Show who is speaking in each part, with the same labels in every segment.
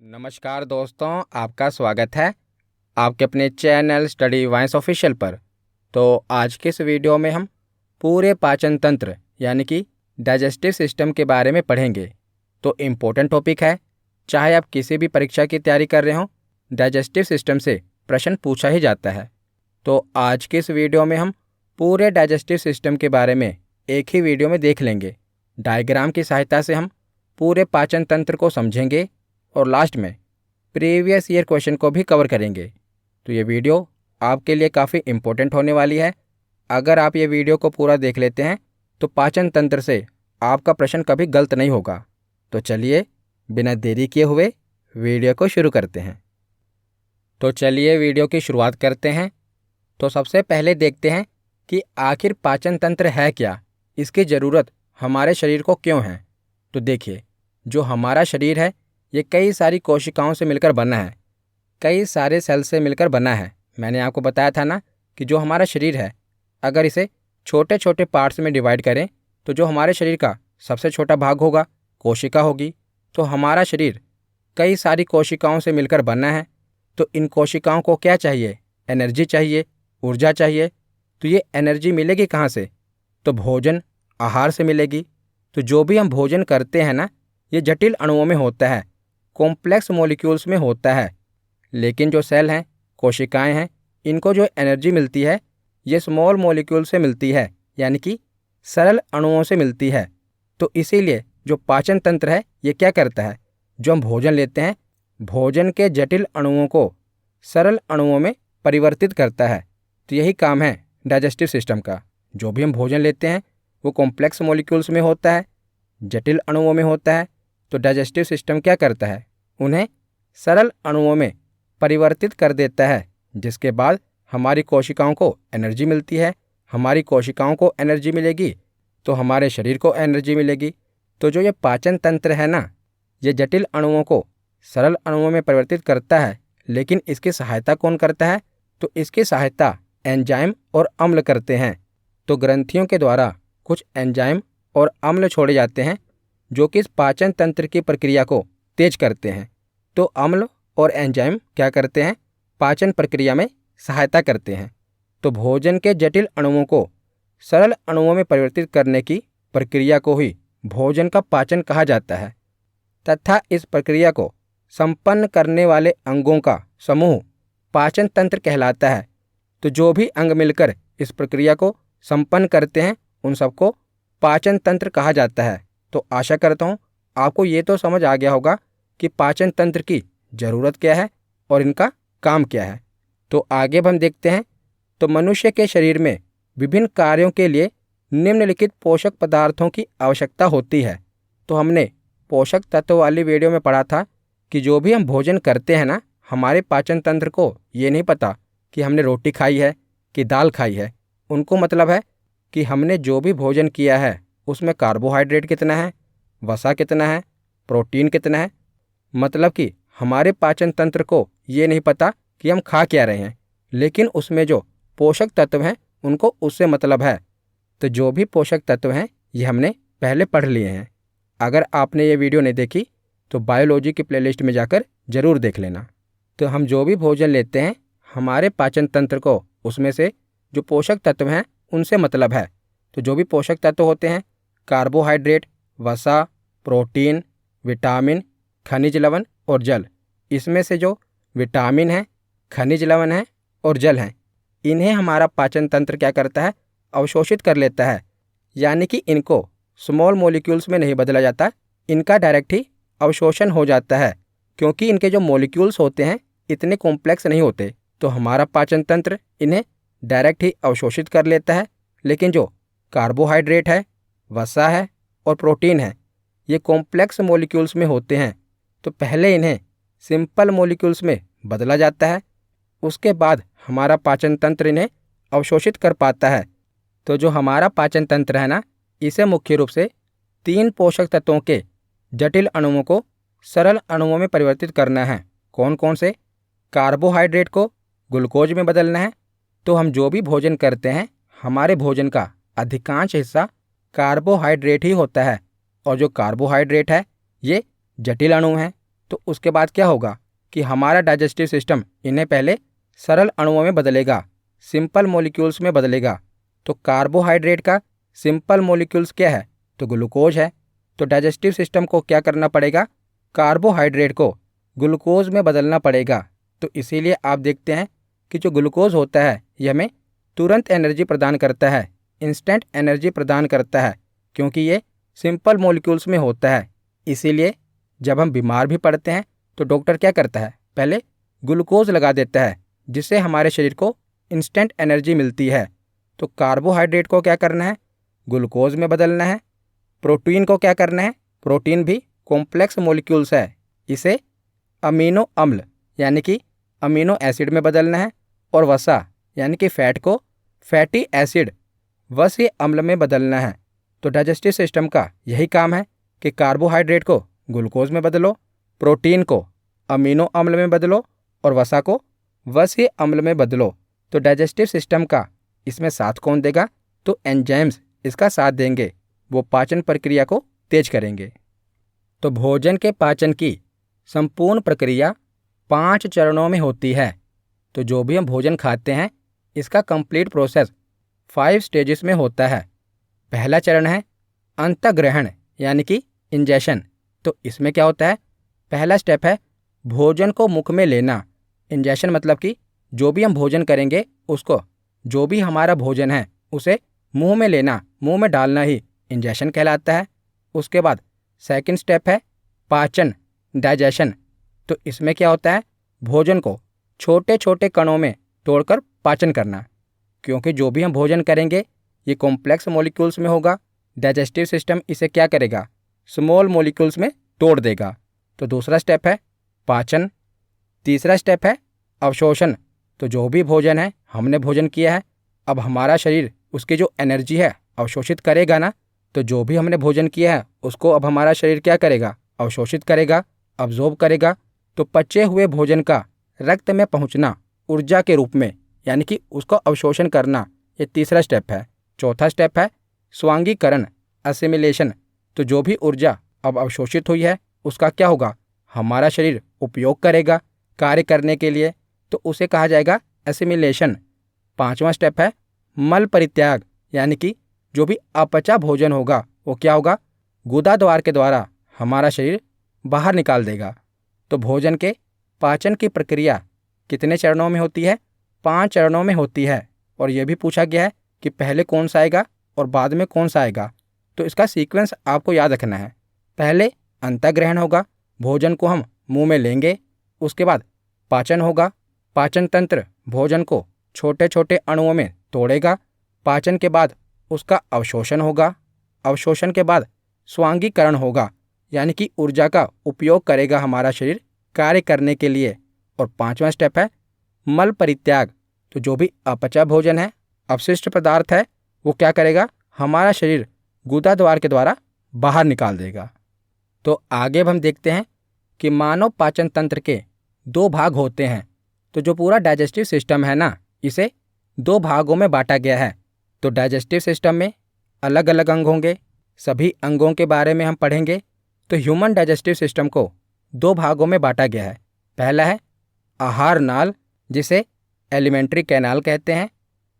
Speaker 1: नमस्कार दोस्तों, आपका स्वागत है आपके अपने चैनल स्टडी वाइंस ऑफिशियल पर। तो आज के इस वीडियो में हम पूरे पाचन तंत्र यानी कि डाइजेस्टिव सिस्टम के बारे में पढ़ेंगे। तो इम्पोर्टेंट टॉपिक है, चाहे आप किसी भी परीक्षा की तैयारी कर रहे हो, डाइजेस्टिव सिस्टम से प्रश्न पूछा ही जाता है। तो आज के इस वीडियो में हम पूरे डाइजेस्टिव सिस्टम के बारे में एक ही वीडियो में देख लेंगे। डायग्राम की सहायता से हम पूरे पाचन तंत्र को समझेंगे और लास्ट में प्रीवियस ईयर क्वेश्चन को भी कवर करेंगे। तो ये वीडियो आपके लिए काफ़ी इम्पोर्टेंट होने वाली है। अगर आप ये वीडियो को पूरा देख लेते हैं तो पाचन तंत्र से आपका प्रश्न कभी गलत नहीं होगा। तो चलिए बिना देरी किए हुए वीडियो को शुरू करते हैं। तो चलिए वीडियो की शुरुआत करते हैं। तो सबसे पहले देखते हैं कि आखिर पाचन तंत्र है क्या, इसकी ज़रूरत हमारे शरीर को क्यों है। तो देखिए, जो हमारा शरीर है ये कई सारी कोशिकाओं से मिलकर बना है, कई सारे सेल से मिलकर बना है। मैंने आपको बताया था ना कि जो हमारा शरीर है, अगर इसे छोटे छोटे पार्ट्स में डिवाइड करें तो जो हमारे शरीर का सबसे छोटा भाग होगा कोशिका होगी। तो हमारा शरीर कई सारी कोशिकाओं से मिलकर बना है। तो इन कोशिकाओं को क्या चाहिए? एनर्जी चाहिए, ऊर्जा चाहिए। तो ये एनर्जी मिलेगी कहाँ से? तो भोजन, आहार से मिलेगी। तो जो भी हम भोजन करते हैं ना, ये जटिल अणुओं में होता है, कॉम्प्लेक्स मॉलिक्यूल्स में होता है। लेकिन जो सेल हैं, कोशिकाएं हैं, इनको जो एनर्जी मिलती है ये स्मॉल मॉलिक्यूल से मिलती है, यानी कि सरल अणुओं से मिलती है। तो इसीलिए जो पाचन तंत्र है ये क्या करता है, जो हम भोजन लेते हैं, भोजन के जटिल अणुओं को सरल अणुओं में परिवर्तित करता है। तो यही काम है डाइजेस्टिव सिस्टम का। जो भी हम भोजन लेते हैं वो कॉम्प्लेक्स मॉलिक्यूल्स में होता है, जटिल अणुओं में होता है। तो डाइजेस्टिव सिस्टम क्या करता है, उन्हें सरल अणुओं में परिवर्तित कर देता है, जिसके बाद हमारी कोशिकाओं को एनर्जी मिलती है। हमारी कोशिकाओं को एनर्जी मिलेगी तो हमारे शरीर को एनर्जी मिलेगी। तो जो ये पाचन तंत्र है ना, ये जटिल अणुओं को सरल अणुओं में परिवर्तित करता है। लेकिन इसकी सहायता कौन करता है? तो इसकी सहायता एंजाइम और अम्ल करते हैं। तो ग्रंथियों के द्वारा कुछ एंजाइम और अम्ल छोड़े जाते हैं जो कि इस पाचन तंत्र की प्रक्रिया को तेज करते हैं। तो अम्ल और एंजाइम क्या करते हैं? पाचन प्रक्रिया में सहायता करते हैं। तो भोजन के जटिल अणुओं को सरल अणुओं में परिवर्तित करने की प्रक्रिया को ही भोजन का पाचन कहा जाता है, तथा इस प्रक्रिया को संपन्न करने वाले अंगों का समूह पाचन तंत्र कहलाता है। तो जो भी अंग मिलकर इस प्रक्रिया को संपन्न करते हैं उन सबको पाचन तंत्र कहा जाता है। तो आशा करता हूँ आपको ये तो समझ आ गया होगा कि पाचन तंत्र की ज़रूरत क्या है और इनका काम क्या है। तो आगे अब हम देखते हैं। तो मनुष्य के शरीर में विभिन्न कार्यों के लिए निम्नलिखित पोषक पदार्थों की आवश्यकता होती है। तो हमने पोषक तत्व वाली वीडियो में पढ़ा था कि जो भी हम भोजन करते हैं ना, हमारे पाचन तंत्र को ये नहीं पता कि हमने रोटी खाई है कि दाल खाई है। उनको मतलब है कि हमने जो भी भोजन किया है उसमें कार्बोहाइड्रेट कितना है, वसा कितना है, प्रोटीन कितना है। मतलब कि हमारे पाचन तंत्र को ये नहीं पता कि हम खा क्या रहे हैं, लेकिन उसमें जो पोषक तत्व हैं उनको उससे मतलब है। तो जो भी पोषक तत्व हैं ये हमने पहले पढ़ लिए हैं। अगर आपने ये वीडियो नहीं देखी तो बायोलॉजी की प्लेलिस्ट में जाकर ज़रूर देख लेना। तो हम जो भी भोजन लेते हैं हमारे पाचन तंत्र को उसमें से जो पोषक तत्व हैं उनसे मतलब है। तो जो भी पोषक तत्व होते हैं, कार्बोहाइड्रेट, वसा, प्रोटीन, विटामिन, खनिज लवण और जल, इसमें से जो विटामिन है, खनिज लवण है और जल हैं, इन्हें हमारा पाचन तंत्र क्या करता है? अवशोषित कर लेता है। यानी कि इनको स्मॉल मॉलिक्यूल्स में नहीं बदला जाता, इनका डायरेक्ट ही अवशोषण हो जाता है, क्योंकि इनके जो मॉलिक्यूल्स होते हैं इतने कॉम्प्लेक्स नहीं होते। तो हमारा पाचन तंत्र इन्हें डायरेक्ट ही अवशोषित कर लेता है। लेकिन जो कार्बोहाइड्रेट है, वसा है और प्रोटीन है, ये कॉम्प्लेक्स मॉलिक्यूल्स में होते हैं। तो पहले इन्हें सिंपल मॉलिक्यूल्स में बदला जाता है, उसके बाद हमारा पाचन तंत्र इन्हें अवशोषित कर पाता है। तो जो हमारा पाचन तंत्र है ना, इसे मुख्य रूप से 3 पोषक तत्वों के जटिल अणुओं को सरल अणुओं में परिवर्तित करना है। कौन कौन से? कार्बोहाइड्रेट को ग्लूकोज में बदलना है। तो हम जो भी भोजन करते हैं हमारे भोजन का अधिकांश हिस्सा कार्बोहाइड्रेट ही होता है, और जो कार्बोहाइड्रेट है ये जटिल अणु हैं। तो उसके बाद क्या होगा कि हमारा डाइजेस्टिव सिस्टम इन्हें पहले सरल अणुओं में बदलेगा, सिंपल मॉलिक्यूल्स में बदलेगा। तो कार्बोहाइड्रेट का सिंपल मॉलिक्यूल्स क्या है? तो ग्लूकोज है। तो डाइजेस्टिव सिस्टम को क्या करना पड़ेगा? कार्बोहाइड्रेट को ग्लूकोज में बदलना पड़ेगा। तो इसीलिए आप देखते हैं कि जो ग्लूकोज होता है ये हमें तुरंत एनर्जी प्रदान करता है, इंस्टेंट एनर्जी प्रदान करता है, क्योंकि ये सिंपल मॉलिक्यूल्स में होता है। इसीलिए जब हम बीमार भी पड़ते हैं तो डॉक्टर क्या करता है? पहले ग्लूकोज लगा देता है, जिससे हमारे शरीर को इंस्टेंट एनर्जी मिलती है। तो कार्बोहाइड्रेट को क्या करना है? ग्लूकोज में बदलना है। प्रोटीन को क्या करना है? प्रोटीन भी कॉम्प्लेक्स मॉलिक्यूल्स है, इसे अमीनो अम्ल यानी कि अमीनो एसिड में बदलना है। और वसा यानी कि फैट को फैटी एसिड वसीय अम्ल में बदलना है। तो डाइजेस्टिव सिस्टम का यही काम है कि कार्बोहाइड्रेट को ग्लूकोज में बदलो, प्रोटीन को अमीनो अम्ल में बदलो और वसा को वसीय अम्ल में बदलो। तो डाइजेस्टिव सिस्टम का इसमें साथ कौन देगा? तो एंजाइम्स इसका साथ देंगे, वो पाचन प्रक्रिया को तेज करेंगे। तो भोजन के पाचन की संपूर्ण प्रक्रिया 5 चरणों में होती है। तो जो भी हम भोजन खाते हैं इसका कंप्लीट प्रोसेस 5 स्टेजेस में होता है। पहला चरण है अंतःग्रहण यानी कि इंजेशन। तो इसमें क्या होता है? पहला स्टेप है भोजन को मुख में लेना। इंजेशन मतलब कि जो भी हम भोजन करेंगे उसको, जो भी हमारा भोजन है उसे मुंह में लेना, मुंह में डालना ही इंजेशन कहलाता है। उसके बाद सेकंड स्टेप है पाचन, डाइजेशन। तो इसमें क्या होता है? भोजन को छोटे छोटे कणों में तोड़कर पाचन करना, क्योंकि जो भी हम भोजन करेंगे ये कॉम्प्लेक्स मॉलिक्यूल्स में होगा। डाइजेस्टिव सिस्टम इसे क्या करेगा? स्मॉल मॉलिक्यूल्स में तोड़ देगा। तो दूसरा स्टेप है पाचन। तीसरा स्टेप है अवशोषण। तो जो भी भोजन है हमने भोजन किया है, अब हमारा शरीर उसकी जो एनर्जी है अवशोषित करेगा ना। तो जो भी हमने भोजन किया है उसको अब हमारा शरीर क्या करेगा? अवशोषित करेगा, अब्जॉर्ब करेगा। तो पचे हुए भोजन का रक्त में पहुंचना ऊर्जा के रूप में, यानी कि उसको अवशोषण करना, ये तीसरा स्टेप है। चौथा स्टेप है स्वांगीकरण, असिमिलेशन। तो जो भी ऊर्जा अब अवशोषित हुई है उसका क्या होगा? हमारा शरीर उपयोग करेगा कार्य करने के लिए, तो उसे कहा जाएगा एसिमिलेशन। पांचवा स्टेप है मल परित्याग, यानी कि जो भी अपचा भोजन होगा वो क्या होगा? गुदा द्वार के द्वारा हमारा शरीर बाहर निकाल देगा। तो भोजन के पाचन की प्रक्रिया कितने चरणों में होती है? 5 चरणों में होती है। और यह भी पूछा गया है कि पहले कौन सा आएगा और बाद में कौन सा आएगा। तो इसका सीक्वेंस आपको याद रखना है। पहले अंतःग्रहण होगा, भोजन को हम मुंह में लेंगे। उसके बाद पाचन होगा, पाचन तंत्र भोजन को छोटे छोटे अणुओं में तोड़ेगा। पाचन के बाद उसका अवशोषण होगा, अवशोषण के बाद स्वांगीकरण होगा, यानी कि ऊर्जा का उपयोग करेगा हमारा शरीर कार्य करने के लिए। और पांचवा स्टेप है मल परित्याग। तो जो भी अपचा भोजन है, अपशिष्ट पदार्थ है, वो क्या करेगा? हमारा शरीर गुदा द्वार के द्वारा बाहर निकाल देगा। तो आगे अब हम देखते हैं कि मानव पाचन तंत्र के 2 भाग होते हैं। तो जो पूरा डाइजेस्टिव सिस्टम है ना, इसे 2 भागों में बांटा गया है। तो डाइजेस्टिव सिस्टम में अलग अलग अंग होंगे, सभी अंगों के बारे में हम पढ़ेंगे। तो ह्यूमन डाइजेस्टिव सिस्टम को 2 भागों में बांटा गया है। पहला है आहार नाल, जिसे एलिमेंट्री कैनाल कहते हैं।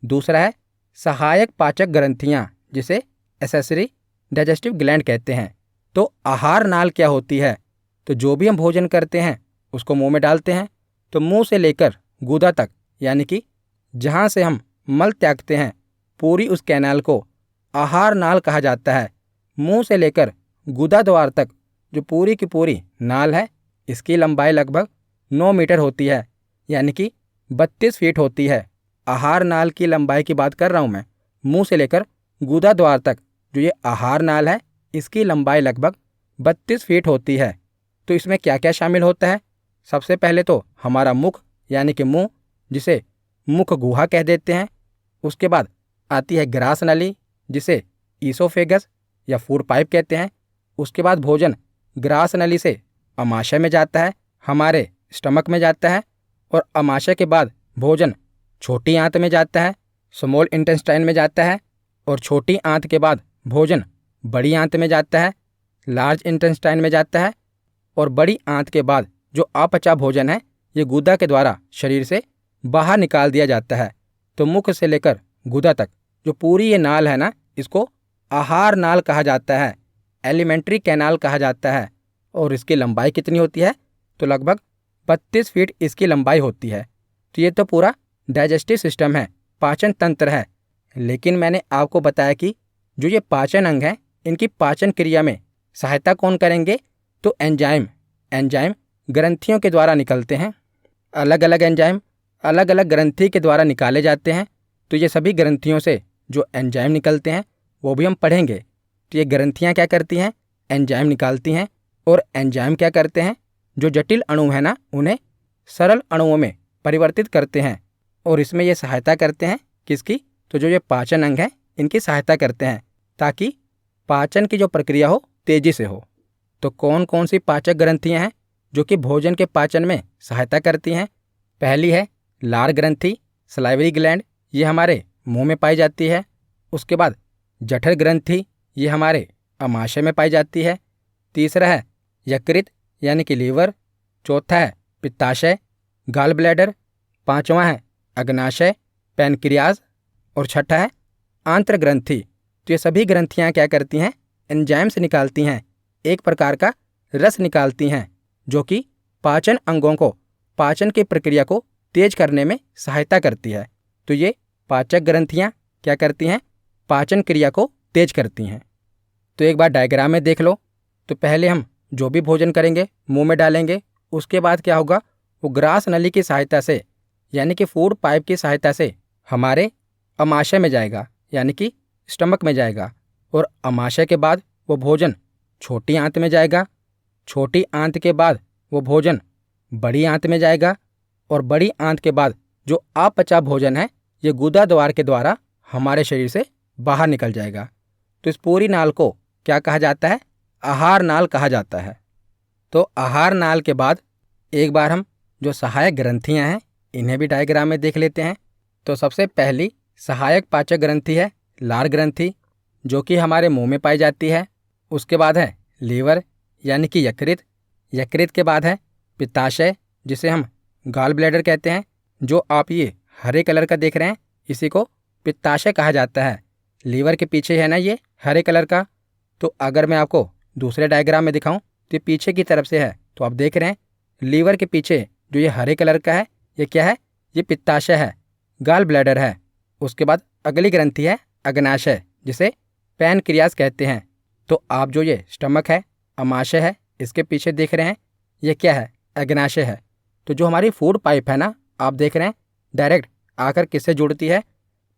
Speaker 1: दूसरा है सहायक पाचक ग्रंथियां, जिसे एसेसरी डाइजेस्टिव ग्लैंड कहते हैं। तो आहार नाल क्या होती है? तो जो भी हम भोजन करते हैं उसको मुंह में डालते हैं। तो मुंह से लेकर गुदा तक, यानी कि जहाँ से हम मल त्यागते हैं, पूरी उस कैनाल को आहार नाल कहा जाता है। मुंह से लेकर गुदा द्वार तक जो पूरी की पूरी नाल है, इसकी लंबाई लगभग 9 मीटर होती है, यानी कि 32 फीट होती है। आहार नाल की लंबाई की बात कर रहा हूँ मैं। मुंह से लेकर गुदा द्वार तक जो ये आहार नाल है, इसकी लंबाई लगभग 32 फीट होती है। तो इसमें क्या क्या शामिल होता है? सबसे पहले तो हमारा मुख, यानी कि मुंह, जिसे मुख गुहा कह देते हैं। उसके बाद आती है ग्रास नली, जिसे ईसोफेगस या फूड पाइप कहते हैं। उसके बाद भोजन ग्रास नली से अमाशय में जाता है, हमारे स्टमक में जाता है। और अमाशय के बाद भोजन छोटी आंत में जाता है, स्मॉल इंटेस्टाइन में जाता है। और छोटी आंत के बाद भोजन बड़ी आंत में जाता है, लार्ज इंटेस्टाइन में जाता है। और बड़ी आंत के बाद जो अपचा भोजन है ये गुदा के द्वारा शरीर से बाहर निकाल दिया जाता है। तो मुख से लेकर गुदा तक जो पूरी ये नाल है ना, इसको आहार नाल कहा जाता है, एलिमेंट्री कैनाल कहा जाता है। और इसकी लंबाई कितनी होती है? तो लगभग 32 फीट इसकी लंबाई होती है। तो ये तो पूरा डाइजेस्टिव सिस्टम है, पाचन तंत्र है। लेकिन मैंने आपको बताया कि जो ये पाचन अंग हैं इनकी पाचन क्रिया में सहायता कौन करेंगे? तो एंजाइम ग्रंथियों के द्वारा निकलते हैं। अलग अलग एंजाइम अलग अलग ग्रंथि के द्वारा निकाले जाते हैं। तो ये सभी ग्रंथियों से जो एंजाइम निकलते हैं वो भी हम पढ़ेंगे। तो ये ग्रंथियाँ क्या करती हैं? एंजाइम निकालती हैं। और एंजाइम क्या करते हैं? जो जटिल अणु है ना, उन्हें सरल अणुओं में परिवर्तित करते हैं। और इसमें ये सहायता करते हैं किसकी? तो जो ये पाचन अंग हैं इनकी सहायता करते हैं, ताकि पाचन की जो प्रक्रिया हो तेजी से हो। तो कौन कौन सी पाचक ग्रंथियां हैं जो कि भोजन के पाचन में सहायता करती हैं? पहली है लार ग्रंथि, सलाइवरी ग्लैंड, ये हमारे मुंह में पाई जाती है। उसके बाद जठर ग्रंथि, ये हमारे अमाशय में पाई जाती है। तीसरा है यकृत यानी कि लीवर। चौथा है पित्ताशय, गाल ब्लैडर। पांचवा है अग्नाशय, पैनक्रियाज। और छठा है आंत्र ग्रंथि। तो ये सभी ग्रंथियां क्या करती हैं? एंजाइम्स निकालती हैं, एक प्रकार का रस निकालती हैं, जो कि पाचन अंगों को पाचन की प्रक्रिया को तेज करने में सहायता करती है। तो ये पाचक ग्रंथियां क्या करती हैं? पाचन क्रिया को तेज करती हैं। तो एक बार डायग्राम में देख लो। तो पहले हम जो भी भोजन करेंगे मुंह में डालेंगे, उसके बाद क्या होगा? वो ग्रास नली की सहायता से यानी कि फूड पाइप की सहायता से हमारे अमाशय में जाएगा, यानी कि स्टमक में जाएगा। और अमाशय के बाद वो भोजन छोटी आंत में जाएगा। छोटी आंत के बाद वो भोजन बड़ी आंत में जाएगा। और बड़ी आंत के बाद जो अपचा भोजन है ये गुदा द्वार के द्वारा हमारे शरीर से बाहर निकल जाएगा। तो इस पूरी नाल को क्या कहा जाता है? आहार नाल कहा जाता है। तो आहार नाल के बाद एक बार हम जो सहायक ग्रंथियां हैं इन्हें भी डायग्राम में देख लेते हैं। तो सबसे पहली सहायक पाचक ग्रंथि है लार ग्रंथि, जो कि हमारे मुंह में पाई जाती है। उसके बाद है लीवर यानी कि यकृत। यकृत के बाद है पित्ताशय, जिसे हम गाल ब्लैडर कहते हैं। जो आप ये हरे कलर का देख रहे हैं इसी को पित्ताशय कहा जाता है। लीवर के पीछे है ना ये हरे कलर का। तो अगर मैं आपको दूसरे डायग्राम में दिखाऊं तो ये पीछे की तरफ से है। तो आप देख रहे हैं लीवर के पीछे जो ये हरे कलर का है ये क्या है? ये पित्ताशय है, गाल ब्लैडर है। उसके बाद अगली ग्रंथि है अग्नाशय, जिसे पैनक्रियाज कहते हैं। तो आप जो ये स्टमक है, अमाशय है, इसके पीछे देख रहे हैं ये क्या है? अग्नाशय है। तो जो हमारी फूड पाइप है ना, आप देख रहे हैं डायरेक्ट आकर किससे जुड़ती है?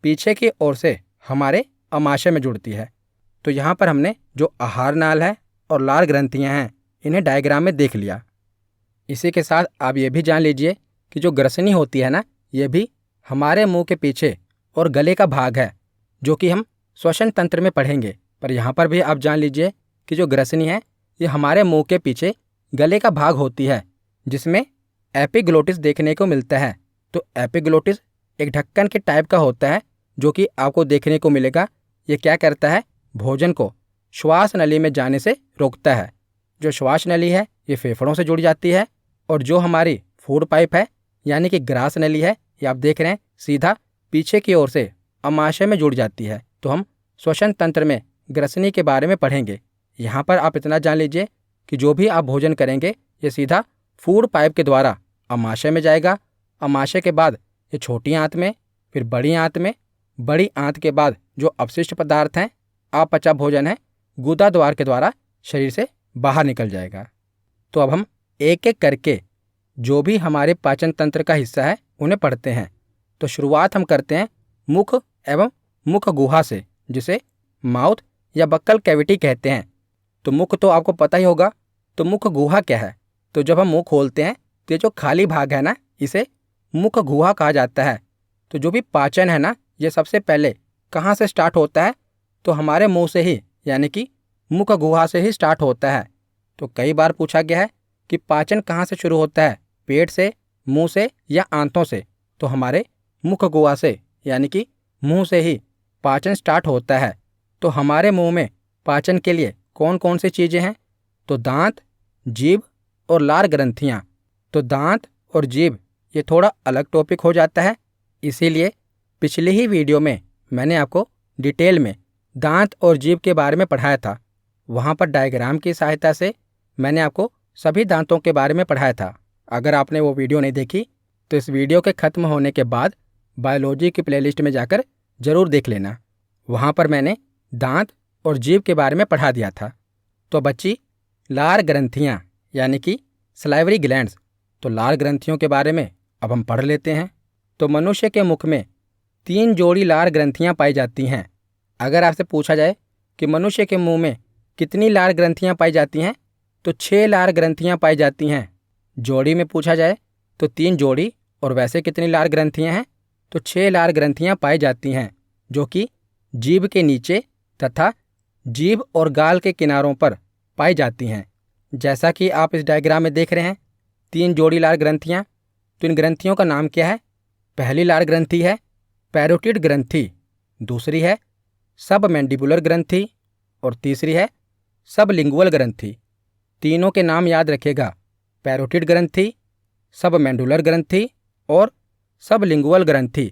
Speaker 1: पीछे की ओर से हमारे अमाशय में जुड़ती है। तो यहाँ पर हमने जो आहार नाल है और लार ग्रंथियाँ हैं इन्हें डायग्राम में देख लिया। इसी के साथ आप ये भी जान लीजिए कि जो ग्रसनी होती है ना, ये भी हमारे मुंह के पीछे और गले का भाग है, जो कि हम श्वसन तंत्र में पढ़ेंगे। पर यहाँ पर भी आप जान लीजिए कि जो ग्रसनी है ये हमारे मुंह के पीछे गले का भाग होती है, जिसमें एपिग्लोटिस देखने को मिलता है। तो एपिग्लोटिस एक ढक्कन के टाइप का होता है, जो कि आपको देखने को मिलेगा। ये क्या करता है? भोजन को श्वास नली में जाने से रोकता है। जो श्वास नली है ये फेफड़ों से जुड़ जाती है। और जो हमारी फूड पाइप है यानी कि ग्रास नली है, ये आप देख रहे हैं सीधा पीछे की ओर से अमाशय में जुड़ जाती है। तो हम श्वसन तंत्र में ग्रसनी के बारे में पढ़ेंगे। यहाँ पर आप इतना जान लीजिए कि जो भी आप भोजन करेंगे ये सीधा फूड पाइप के द्वारा अमाशय में जाएगा। अमाशय के बाद ये छोटी आंत में, फिर बड़ी आंत में, बड़ी आंत के बाद जो अपशिष्ट पदार्थ हैं, अपचा भोजन है, गुदा द्वार के द्वारा शरीर से बाहर निकल जाएगा। तो अब हम एक एक करके जो भी हमारे पाचन तंत्र का हिस्सा है उन्हें पढ़ते हैं। तो शुरुआत हम करते हैं मुख एवं मुख गुहा से, जिसे माउथ या बक्कल कैविटी कहते हैं। तो मुख तो आपको पता ही होगा। तो मुख गुहा क्या है? तो जब हम मुंह खोलते हैं तो ये जो खाली भाग है ना, इसे मुख गुहा कहा जाता है। तो जो भी पाचन है ना, ये सबसे पहले कहाँ से स्टार्ट होता है? तो हमारे मुंह से ही, यानी कि मुख गुहा से ही स्टार्ट होता है। तो कई बार पूछा गया है कि पाचन कहाँ से शुरू होता है, पेट से, मुंह से या आंतों से? तो हमारे मुख गुहा से, यानी कि मुंह से ही पाचन स्टार्ट होता है। तो हमारे मुंह में पाचन के लिए कौन कौन सी चीज़ें हैं? तो दांत, जीभ, और लार ग्रंथियाँ, तो दांत और जीभ ये थोड़ा अलग टॉपिक हो जाता है। इसीलिए पिछली ही वीडियो में मैंने आपको डिटेल में दांत और जीभ के बारे में पढ़ाया था। वहाँ पर डायग्राम की सहायता से मैंने आपको सभी दांतों के बारे में पढ़ाया था। अगर आपने वो वीडियो नहीं देखी तो इस वीडियो के ख़त्म होने के बाद बायोलॉजी की प्लेलिस्ट में जाकर ज़रूर देख लेना। वहाँ पर मैंने दांत और जीभ के बारे में पढ़ा दिया था। तो बच्ची, लार ग्रंथियाँ यानी कि सलाइवरी ग्लैंड्स, तो लार ग्रंथियों के बारे में अब हम पढ़ लेते हैं। तो मनुष्य के मुख में 3 जोड़ी लार ग्रंथियाँ पाई जाती हैं। अगर आपसे पूछा जाए कि मनुष्य के मुंह में कितनी लार ग्रंथियाँ पाई जाती हैं, तो 6 लार ग्रंथियाँ पाई जाती हैं। जोड़ी में पूछा जाए तो 3 जोड़ी, और वैसे कितनी लार ग्रंथियाँ हैं, तो 6 लार ग्रंथियाँ पाई जाती हैं, जो कि जीभ के नीचे तथा जीभ और गाल के किनारों पर पाई जाती हैं। जैसा कि आप इस डायग्राम में देख रहे हैं, 3 जोड़ी लार ग्रंथियाँ। तो इन ग्रंथियों का नाम क्या है? पहली लार ग्रंथि है पैरोटिड ग्रंथि, दूसरी है सबमैंडिबुलर ग्रंथि और तीसरी है सबलिंगुअल ग्रंथि। तीनों के नाम याद रखिएगा, पैरोटिड ग्रंथि, सबमैंडुलर ग्रंथि और सबलिंगुअल ग्रंथि।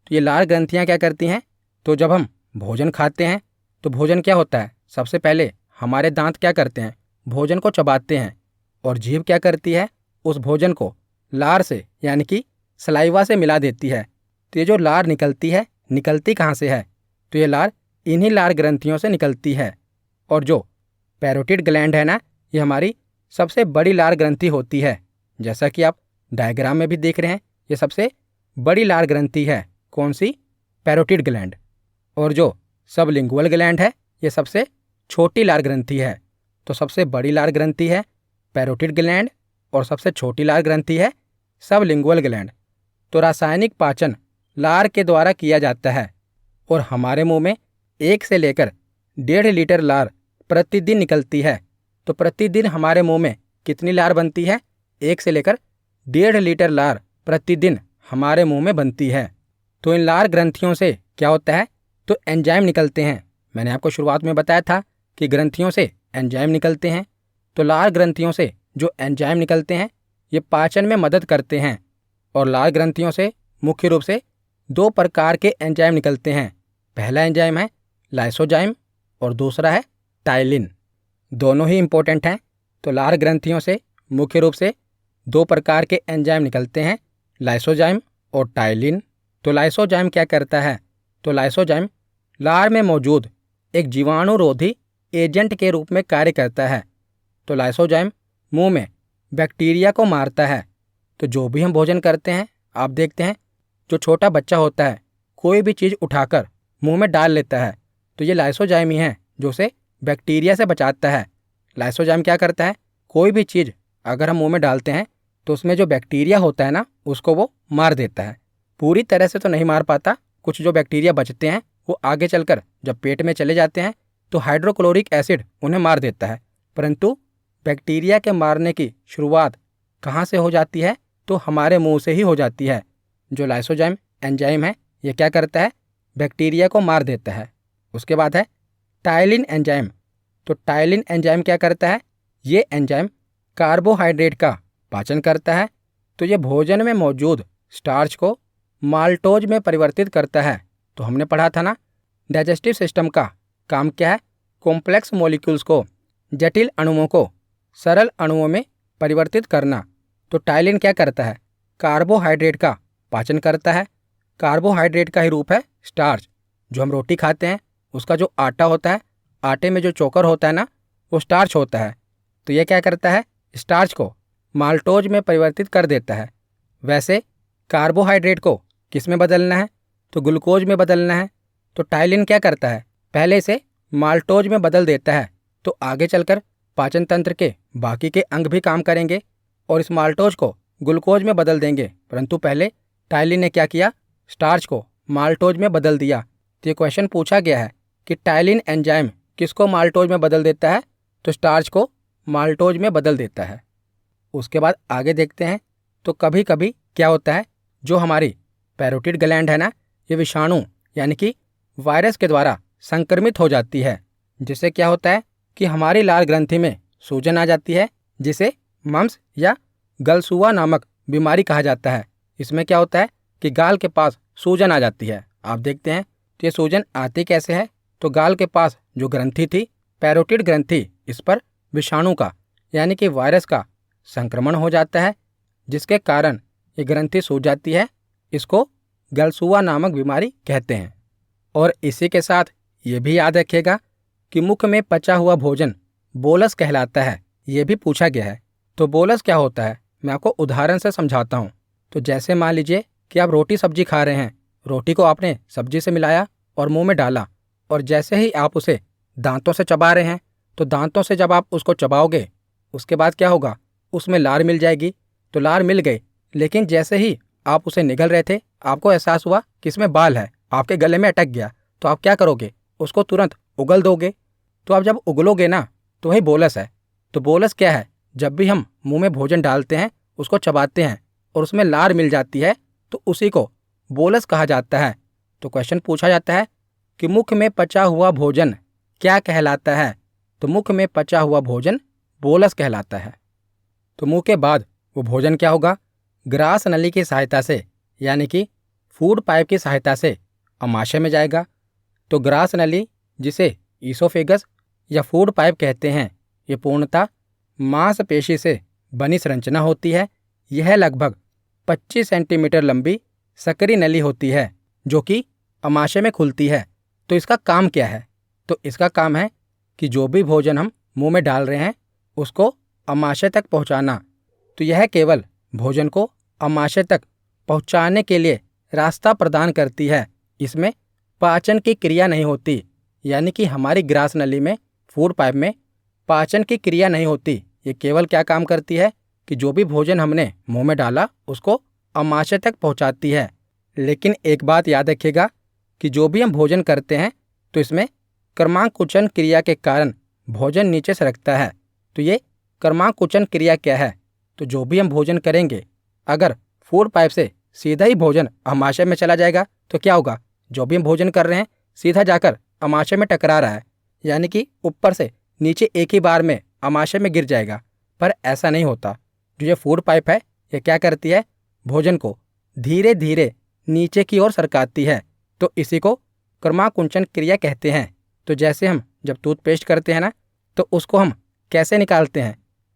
Speaker 1: तो ये लार ग्रंथियाँ क्या करती हैं? तो जब हम भोजन खाते हैं तो भोजन क्या होता है? सबसे पहले हमारे दांत क्या करते हैं? भोजन को चबाते हैं, और जीभ क्या करती है? उस भोजन को लार से यानी कि सलाइवा से मिला देती है। तो ये जो लार निकलती है, निकलती कहाँ से है? तो ये लार इन्हीं लार ग्रंथियों से निकलती है। और जो पैरोटिड ग्लैंड है ना, ये हमारी सबसे बड़ी लार ग्रंथि होती है। जैसा कि आप डायग्राम में भी देख रहे हैं, ये सबसे बड़ी लार ग्रंथि है। कौन सी? Parotid gland. और जो सबलिंगुअल ग्लैंड है, ये सबसे छोटी लार ग्रंथि है। तो सबसे बड़ी लार ग्रंथि है पैरोटिड ग्लैंड और सबसे छोटी लार ग्रंथि है सबलिंगुअल ग्लैंड। तो रासायनिक पाचन लार के द्वारा किया जाता है, और हमारे मुंह में 1 से लेकर 1.5 लीटर लार प्रतिदिन निकलती है। तो प्रतिदिन हमारे मुंह में कितनी लार बनती है? 1 से लेकर 1.5 लीटर लार प्रतिदिन हमारे मुंह में बनती है। तो इन लार ग्रंथियों से क्या होता है? तो एंजाइम निकलते हैं। मैंने आपको शुरुआत में बताया था कि ग्रंथियों से एंजाइम निकलते हैं। तो लार ग्रंथियों से जो एंजाइम निकलते हैं, ये पाचन में मदद करते हैं। और लार ग्रंथियों से मुख्य रूप से 2 प्रकार के एंजाइम निकलते हैं। पहला एंजाइम है लाइसोजाइम और दूसरा है टाइलिन। दोनों ही इम्पोर्टेंट हैं। तो लार ग्रंथियों से मुख्य रूप से 2 प्रकार के एंजाइम निकलते हैं, लाइसोजाइम और टाइलिन। तो लाइसोजाइम क्या करता है? तो लाइसोजाइम लार में मौजूद एक जीवाणुरोधी एजेंट के रूप में कार्य करता है। तो लाइसोजाइम मुंह में बैक्टीरिया को मारता है। तो जो भी हम भोजन करते हैं, आप देखते हैं जो छोटा बच्चा होता है, कोई भी चीज़ उठाकर मुंह में डाल लेता है, तो ये लाइसोजाइम ही है जो उसे बैक्टीरिया से बचाता है। लाइसोजाइम क्या करता है? कोई भी चीज़ अगर हम मुंह में डालते हैं तो उसमें जो बैक्टीरिया होता है ना, उसको वो मार देता है। पूरी तरह से तो नहीं मार पाता, कुछ जो बैक्टीरिया बचते हैं वो आगे चलकर जब पेट में चले जाते हैं तो हाइड्रोक्लोरिक एसिड उन्हें मार देता है। परंतु बैक्टीरिया के मारने की शुरुआत कहाँ से हो जाती है? तो हमारे मुंह से ही हो जाती है। जो लाइसोजाइम एंजाइम है, ये क्या करता है? बैक्टीरिया को मार देता है। उसके बाद है टाइलिन एंजाइम। तो टाइलिन एंजाइम क्या करता है? ये एंजाइम कार्बोहाइड्रेट का पाचन करता है। तो ये भोजन में मौजूद स्टार्च को माल्टोज में परिवर्तित करता है। तो हमने पढ़ा था ना, डाइजेस्टिव सिस्टम का काम क्या है? कॉम्प्लेक्स मॉलिक्यूल्स को, जटिल अणुओं को सरल अणुओं में परिवर्तित करना। तो टाइलिन क्या करता है? कार्बोहाइड्रेट का पाचन करता है। कार्बोहाइड्रेट का ही रूप है स्टार्च। जो हम रोटी खाते हैं उसका जो आटा होता है, आटे में जो चोकर होता है ना, वो स्टार्च होता है। तो ये क्या करता है? स्टार्च को माल्टोज में परिवर्तित कर देता है। वैसे कार्बोहाइड्रेट को किस में बदलना है? तो ग्लूकोज में बदलना है। तो टाइलिन क्या करता है? पहले इसे माल्टोज में बदल देता है। तो आगे चलकर पाचन तंत्र के बाकी के अंग भी काम करेंगे और इस माल्टोज को ग्लूकोज में बदल देंगे। परंतु पहले टाइलिन ने क्या किया? स्टार्च को माल्टोज में बदल दिया। तो ये क्वेश्चन पूछा गया है कि टाइलिन एंजाइम किसको माल्टोज में बदल देता है? तो स्टार्च को माल्टोज में बदल देता है। उसके बाद आगे देखते हैं। तो कभी कभी क्या होता है, जो हमारी पैरोटिड ग्लैंड है ना, ये विषाणु यानी कि वायरस के द्वारा संक्रमित हो जाती है, जिससे क्या होता है कि हमारी लार ग्रंथि में सूजन आ जाती है, जिसे मम्स या गलसुआ नामक बीमारी कहा जाता है। इसमें क्या होता है कि गाल के पास सूजन आ जाती है। आप देखते हैं तो ये सूजन आती कैसे है, तो गाल के पास जो ग्रंथि थी, पैरोटिड ग्रंथि, इस पर विषाणु का यानी कि वायरस का संक्रमण हो जाता है, जिसके कारण ये ग्रंथि सूज जाती है। इसको गलसुआ नामक बीमारी कहते हैं। और इसी के साथ ये भी याद रखिएगा कि मुख में पचा हुआ भोजन बोलस कहलाता है। ये भी पूछा गया है। तो बोलस क्या होता है, मैं आपको उदाहरण से समझाता हूँ। तो जैसे मान लीजिए कि आप रोटी सब्जी खा रहे हैं, रोटी को आपने सब्जी से मिलाया और मुंह में डाला, और जैसे ही आप उसे दांतों से चबा रहे हैं, तो दांतों से जब आप उसको चबाओगे, उसके बाद क्या होगा, उसमें लार मिल जाएगी। तो लार मिल गई, लेकिन जैसे ही आप उसे निगल रहे थे, आपको एहसास हुआ कि इसमें बाल है, आपके गले में अटक गया। तो आप क्या करोगे, उसको तुरंत उगल दोगे। तो आप जब उगलोगे ना, तो वही बोलस है। तो बोलस क्या है, जब भी हम मुंह में भोजन डालते हैं, उसको चबाते हैं और उसमें लार मिल जाती है, तो उसी को बोलस कहा जाता है। तो क्वेश्चन पूछा जाता है कि मुख में पचा हुआ भोजन क्या कहलाता है। तो मुख में पचा हुआ भोजन बोलस कहलाता है। तो मुंह के बाद वो भोजन क्या होगा, ग्रास नली की सहायता से यानी कि फूड पाइप की सहायता से अमाशय में जाएगा। तो ग्रास नली, जिसे ईसोफेगस या फूड पाइप कहते हैं, ये पूर्णतः मांसपेशी से बनी संरचना होती है। यह लगभग 25 सेंटीमीटर लंबी सकरी नली होती है, जो कि अमाशय में खुलती है। तो इसका काम क्या है, तो इसका काम है कि जो भी भोजन हम मुंह में डाल रहे हैं, उसको अमाशय तक पहुंचाना। तो यह केवल भोजन को अमाशय तक पहुंचाने के लिए रास्ता प्रदान करती है। इसमें पाचन की क्रिया नहीं होती, यानी कि हमारी ग्रास नली में, फूड पाइप में पाचन की क्रिया नहीं होती। ये केवल क्या काम करती है कि जो भी भोजन हमने मुंह में डाला, उसको अमाशय तक पहुंचाती है। लेकिन एक बात याद रखिएगा कि जो भी हम भोजन करते हैं, तो इसमें क्रमांकुचन क्रिया के कारण भोजन नीचे सरकता है। तो ये क्रमांकुचन क्रिया क्या है, तो जो भी हम भोजन करेंगे, अगर फूड पाइप से सीधा ही भोजन अमाशय में चला जाएगा, तो क्या होगा, जो भी हम भोजन कर रहे हैं सीधा जाकर अमाशय में टकरा रहा है, यानी कि ऊपर से नीचे एक ही बार में अमाशय में गिर जाएगा। पर ऐसा नहीं होता। जो ये फूड पाइप है, ये क्या करती है, भोजन को धीरे धीरे नीचे की ओर सरकाती है। तो इसी को क्रमांकुचन क्रिया कहते हैं। तो जैसे हम जब टूथपेस्ट करते हैं ना, तो उसको हम कैसे निकालते हैं,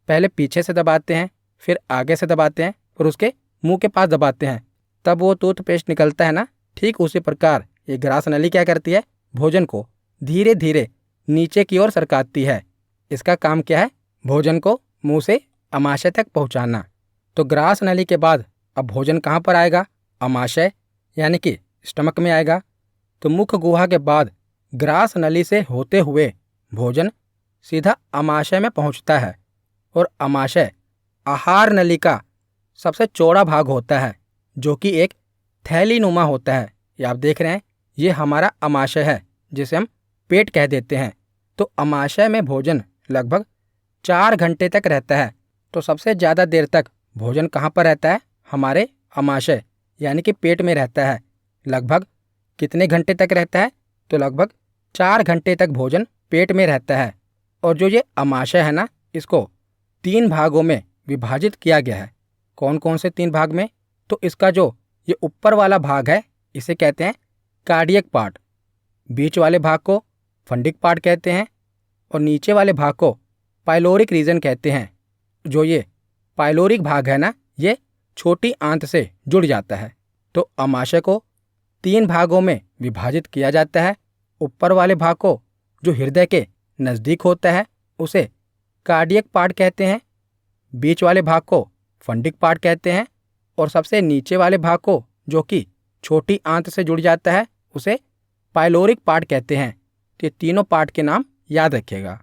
Speaker 1: पहले पीछे से दबाते हैं, फिर आगे से दबाते हैं, फिर उसके मुंह के पास दबाते हैं, तब वो टूथपेस्ट निकलता है ना। ठीक उसी प्रकार ये ग्रास नली क्या करती है, भोजन को धीरे धीरे नीचे की ओर सरकाती है। इसका काम क्या है, भोजन को मुंह से अमाशय तक पहुंचाना। तो ग्रास नली के बाद अब भोजन कहाँ पर आएगा, अमाशय यानी कि स्टमक में आएगा। तो मुख गुहा के बाद ग्रास नली से होते हुए भोजन सीधा अमाशय में पहुंचता है। और अमाशय आहार नली का सबसे चौड़ा भाग होता है, जो कि एक थैलीनुमा होता है। ये आप देख रहे हैं, ये हमारा अमाशय है, जिसे हम पेट कह देते हैं। तो अमाशय में भोजन लगभग 4 घंटे तक रहता है। तो सबसे ज़्यादा देर तक भोजन कहाँ पर रहता है, हमारे अमाशय यानी कि पेट में रहता है। लगभग कितने घंटे तक रहता है, तो लगभग 4 घंटे तक भोजन पेट में रहता है। और जो ये अमाशय है ना, इसको 3 भागों में विभाजित किया गया है। कौन कौन से 3 भाग में, तो इसका जो ये ऊपर वाला भाग है, इसे कहते हैं कार्डियक पार्ट, बीच वाले भाग को फंडिक पार्ट कहते हैं, और नीचे वाले भाग को पाइलोरिक रीजन कहते हैं। जो ये पाइलोरिक भाग है ना, ये छोटी आंत से जुड़ जाता है। तो अमाशय को 3 भागों में विभाजित किया जाता है। ऊपर वाले भाग को, जो हृदय के नज़दीक होता है, उसे कार्डियक पार्ट कहते हैं। बीच वाले भाग को फंडिक पार्ट कहते हैं, और सबसे नीचे वाले भाग को, जो कि छोटी आंत से जुड़ जाता है, उसे पाइलोरिक पार्ट कहते हैं। तो ये तीनों पार्ट के नाम याद रखिएगा।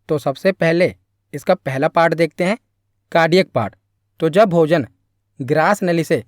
Speaker 1: तो सबसे पहले इसका पहला पार्ट देखते हैं, कार्डियक पार्ट। तो जब भोजन ग्रास नली से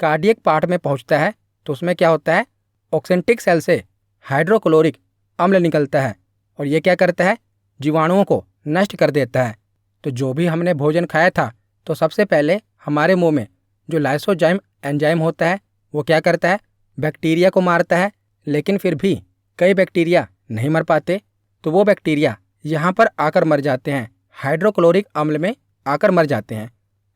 Speaker 1: कार्डियक पार्ट में पहुंचता है, तो उसमें क्या होता है, ऑक्सेंटिक सेल से हाइड्रोक्लोरिक अम्ल निकलता है, और ये क्या करता है, जीवाणुओं को नष्ट कर देता है। तो जो भी हमने भोजन खाया था, तो सबसे पहले हमारे मुंह में जो लाइसोजाइम एंजाइम होता है, वो क्या करता है, बैक्टीरिया को मारता है। लेकिन फिर भी कई बैक्टीरिया नहीं मर पाते, तो वो बैक्टीरिया यहाँ पर आकर मर जाते हैं, हाइड्रोक्लोरिक अम्ल में आकर मर जाते हैं।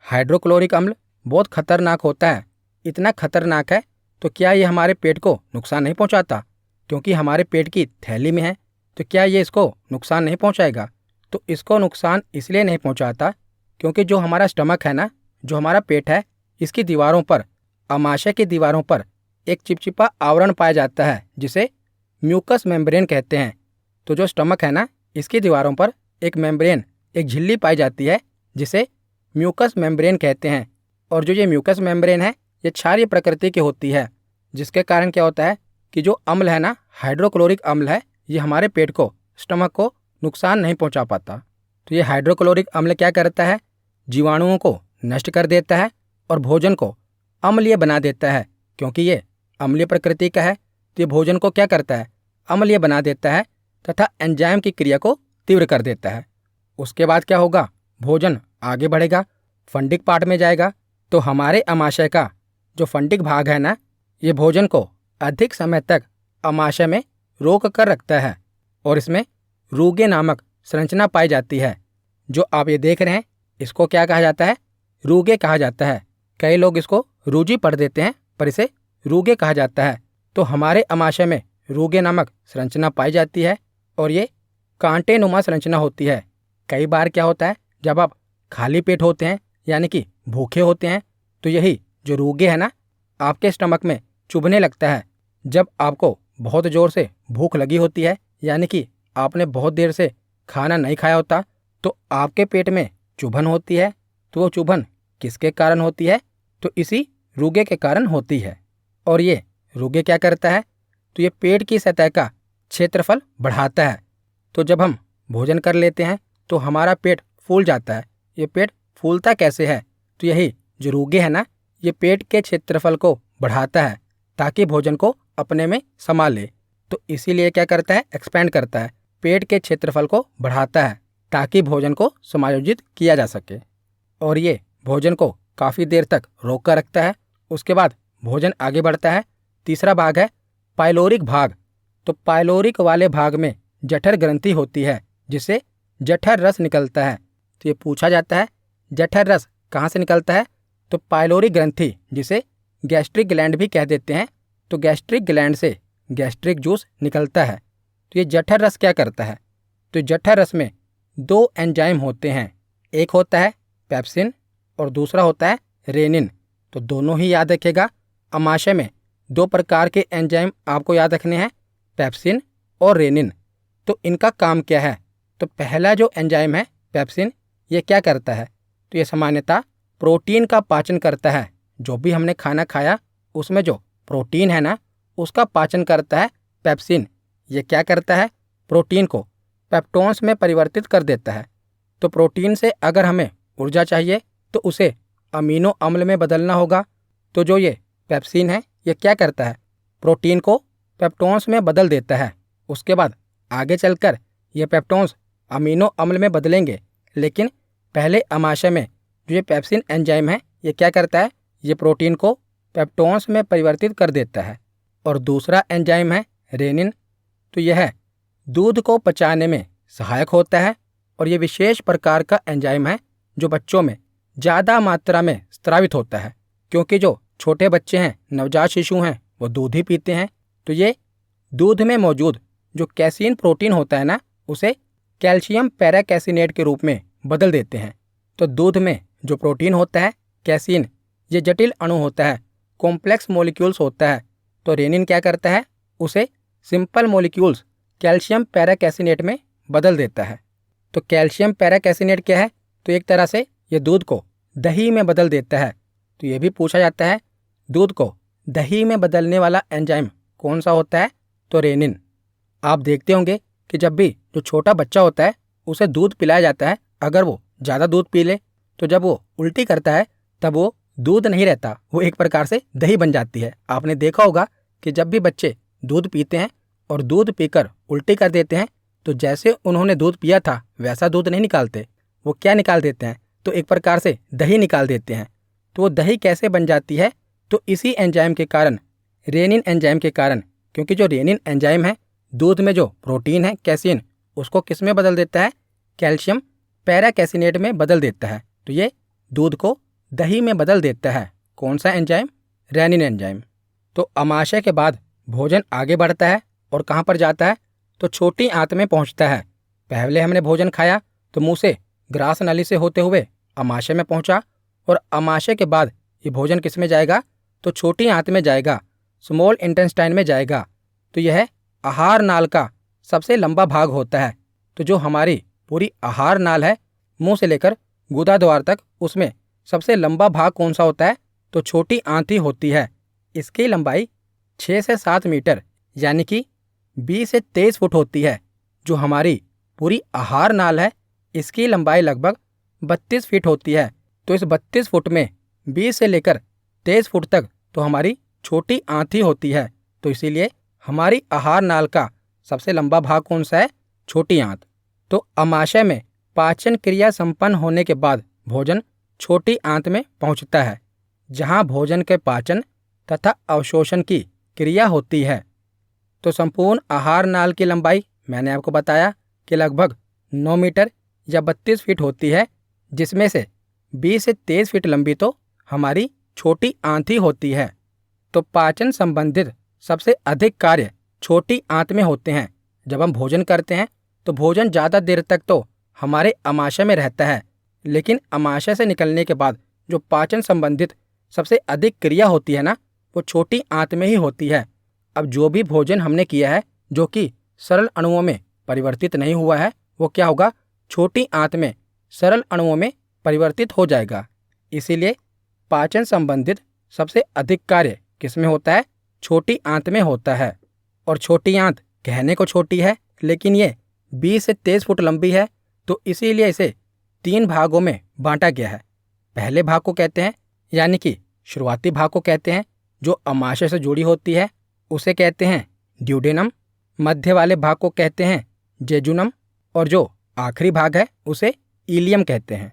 Speaker 1: हाइड्रोक्लोरिक अम्ल बहुत खतरनाक होता है। इतना खतरनाक है तो क्या ये हमारे पेट को नुकसान नहीं पहुंचाता? क्योंकि हमारे पेट की थैली में है, तो क्या ये इसको नुकसान नहीं पहुंचाएगा? तो इसको नुकसान इसलिए नहीं पहुंचाता क्योंकि जो हमारा स्टमक है ना, जो हमारा पेट है, इसकी दीवारों पर, आमाशय की दीवारों पर एक चिपचिपा आवरण पाया जाता है जिसे म्यूकस मेम्ब्रेन कहते हैं। तो जो स्टमक है ना, इसकी दीवारों पर एक मेम्ब्रेन, एक झिल्ली पाई जाती है जिसे म्यूकस मेम्ब्रेन कहते हैं। और जो ये म्यूकस मेम्ब्रेन है, ये क्षारीय प्रकृति की होती है, जिसके कारण क्या होता है कि जो अम्ल है ना, हाइड्रोक्लोरिक अम्ल है, ये हमारे पेट को, स्टमक को नुकसान नहीं पहुंचा पाता। तो ये हाइड्रोक्लोरिक अम्ल क्या करता है? जीवाणुओं को नष्ट कर देता है और भोजन को अम्लीय बना देता है। क्योंकि ये अम्लीय प्रकृति का है तो ये भोजन को क्या करता है? अम्लीय बना देता है तथा एंजाइम की क्रिया को तीव्र कर देता है। उसके बाद क्या होगा? भोजन आगे बढ़ेगा, फंडिक पार्ट में जाएगा। तो हमारे अमाशय का जो फंडिक भाग है ना, ये भोजन को अधिक समय तक अमाशय में रोक कर रखता है और इसमें रूगे नामक संरचना पाई जाती है। जो आप ये देख रहे हैं, इसको क्या कहा जाता है? रूगे कहा जाता है। कई लोग इसको रूजी पढ़ देते हैं, पर इसे रूगे कहा जाता है। तो हमारे अमाशय में रूगे नामक संरचना पाई जाती है और ये कांटेनुमा संरचना होती है। कई बार क्या होता है, जब आप खाली पेट होते हैं यानी कि भूखे होते हैं, तो यही जो रूगे है ना, आपके स्टमक में चुभने लगता है। जब आपको बहुत ज़ोर से भूख लगी होती है यानी कि आपने बहुत देर से खाना नहीं खाया होता, तो आपके पेट में चुभन होती है। तो वो चुभन किसके कारण होती है? तो इसी रूगे के कारण होती है। और ये रूगे क्या करता है? तो ये पेट की सतह का क्षेत्रफल बढ़ाता है। तो जब हम भोजन कर लेते हैं तो हमारा पेट फूल जाता है। ये पेट फूलता कैसे है? तो यही जो रूगे है ना, ये पेट के क्षेत्रफल को बढ़ाता है ताकि भोजन को अपने में समा ले। तो इसीलिए क्या करता है? एक्सपेंड करता है, पेट के क्षेत्रफल को बढ़ाता है ताकि भोजन को समायोजित किया जा सके। और ये भोजन को काफ़ी देर तक रोक कर रखता है। उसके बाद भोजन आगे बढ़ता है। तीसरा भाग है पाइलोरिक भाग। तो पाइलोरिक वाले भाग में जठर ग्रंथि होती है जिससे जठर रस निकलता है। तो ये पूछा जाता है जठर रस कहाँ से निकलता है? तो पाइलोरिक ग्रंथि, जिसे गैस्ट्रिक ग्लैंड भी कह देते हैं, तो गैस्ट्रिक ग्लैंड से गैस्ट्रिक जूस निकलता है। तो ये जठर रस क्या करता है? तो जठर रस में दो एंजाइम होते हैं, एक होता है पेप्सिन और दूसरा होता है रेनिन। तो दोनों ही याद रखिएगा। अमाशय में दो प्रकार के एंजाइम आपको याद रखने हैं, पेप्सिन और रेनिन। तो इनका काम क्या है? तो पहला जो एंजाइम है पेप्सिन, ये क्या करता है? तो ये सामान्यतः प्रोटीन का पाचन करता है। जो भी हमने खाना खाया उसमें जो प्रोटीन है ना, उसका पाचन करता है पेप्सिन। ये क्या करता है? प्रोटीन को पेप्टोन्स में परिवर्तित कर देता है। तो प्रोटीन से अगर हमें ऊर्जा चाहिए तो उसे अमीनो अम्ल में बदलना होगा। तो जो ये पेप्सिन है, ये क्या करता है? प्रोटीन को पेप्टोन्स में बदल देता है। उसके बाद आगे चलकर ये पेप्टोन्स अमीनो अम्ल में बदलेंगे, लेकिन पहले अमाशय में जो ये पेप्सिन एंजाइम है, ये क्या करता है? ये प्रोटीन को पेप्टोन्स में परिवर्तित कर देता है। और दूसरा एंजाइम है रेनिन। तो यह दूध को पचाने में सहायक होता है और ये विशेष प्रकार का एंजाइम है जो बच्चों में ज़्यादा मात्रा में स्रावित होता है। क्योंकि जो छोटे बच्चे हैं, नवजात शिशु हैं, वो दूध ही पीते हैं। तो ये दूध में मौजूद जो कैसीन प्रोटीन होता है ना, उसे कैल्शियम पैराकैसिनेट के रूप में बदल देते हैं। तो दूध में जो प्रोटीन होता है कैसीन, ये जटिल अणु होता है, कॉम्प्लेक्स मॉलिक्यूल्स होता है। तो रेनिन क्या करता है? उसे सिंपल मॉलिक्यूल्स कैल्शियम पैराकैसिनेट में बदल देता है। तो कैल्शियम पैराकैसिनेट क्या है? तो एक तरह से ये दूध को दही में बदल देता है। तो ये भी पूछा जाता है दूध को दही में बदलने वाला एंजाइम कौन सा होता है? तो रेनिन। आप देखते होंगे कि जब भी जो छोटा बच्चा होता है उसे दूध पिलाया जाता है, अगर वो ज़्यादा दूध पी ले तो जब वो उल्टी करता है तब वो दूध नहीं रहता, वो एक प्रकार से दही बन जाती है। आपने देखा होगा कि जब भी बच्चे दूध पीते हैं और दूध पीकर उल्टी कर देते हैं, तो जैसे उन्होंने दूध पिया था वैसा दूध नहीं निकालते, वो क्या निकाल देते हैं? तो एक प्रकार से दही निकाल देते हैं। तो वो दही कैसे बन जाती है? तो इसी एंजाइम के कारण, रेनिन एंजाइम के कारण। क्योंकि जो रेनिन एंजाइम है दूध में जो प्रोटीन है कैसीन, उसको किस में बदल देता है? कैल्शियम पैराकैसिनेट में बदल देता है। तो ये दूध को दही में बदल देता है। कौन सा एंजाइम? Rennin enzyme. तो अमाशय के बाद भोजन आगे बढ़ता है और कहाँ पर जाता है? तो छोटी आंत में पहुँचता है। पहले हमने भोजन खाया तो मुंह से ग्रास नली से होते हुए अमाशय में पहुँचा, और अमाशय के बाद ये भोजन किस में जाएगा? तो छोटी आंत में जाएगा, स्मॉल इंटेस्टाइन में जाएगा। तो यह आहार नाल का सबसे लंबा भाग होता है। तो जो हमारी पूरी आहार नाल है, मुंह से लेकर गुदा द्वार तक, उसमें सबसे लंबा भाग कौन सा होता है? तो छोटी आंत ही होती है। इसकी लंबाई 6 से 7 मीटर यानी कि 20 से 23 फुट होती है। जो हमारी पूरी आहार नाल है, इसकी लंबाई लगभग 32 फीट होती है। तो इस 32 फुट में 20 से लेकर 23 फुट तक तो हमारी छोटी आंत ही होती है। तो इसीलिए हमारी आहार नाल का सबसे लंबा भाग कौन सा है? छोटी आंत। तो अमाशय में पाचन क्रिया संपन्न होने के बाद भोजन छोटी आंत में पहुंचता है, जहां भोजन के पाचन तथा अवशोषण की क्रिया होती है। तो संपूर्ण आहार नाल की लंबाई मैंने आपको बताया कि लगभग 9 मीटर या 32 फीट होती है, जिसमें से 20 से 23 फीट लंबी तो हमारी छोटी आंत ही होती है। तो पाचन संबंधित सबसे अधिक कार्य छोटी आंत में होते हैं। जब हम भोजन करते हैं तो भोजन ज़्यादा देर तक तो हमारे अमाशय में रहता है, लेकिन अमाशय से निकलने के बाद जो पाचन संबंधित सबसे अधिक क्रिया होती है ना, वो छोटी आंत में ही होती है। अब जो भी भोजन हमने किया है जो कि सरल अणुओं में परिवर्तित नहीं हुआ है, वो क्या होगा? छोटी आंत में सरल अणुओं में परिवर्तित हो जाएगा। इसीलिए पाचन संबंधित सबसे अधिक कार्य किस में होता है? छोटी आंत में होता है। और छोटी आंत कहने को छोटी है, लेकिन ये 20 से 23 फुट लंबी है। तो इसीलिए इसे 3 भागों में बांटा गया है। पहले भाग को कहते हैं, यानी कि शुरुआती भाग को कहते हैं, जो अमाशय से जुड़ी होती है, उसे कहते हैं ड्यूडेनम। मध्य वाले भाग को कहते हैं जेजुनम, और जो आखिरी भाग है उसे इलियम कहते हैं।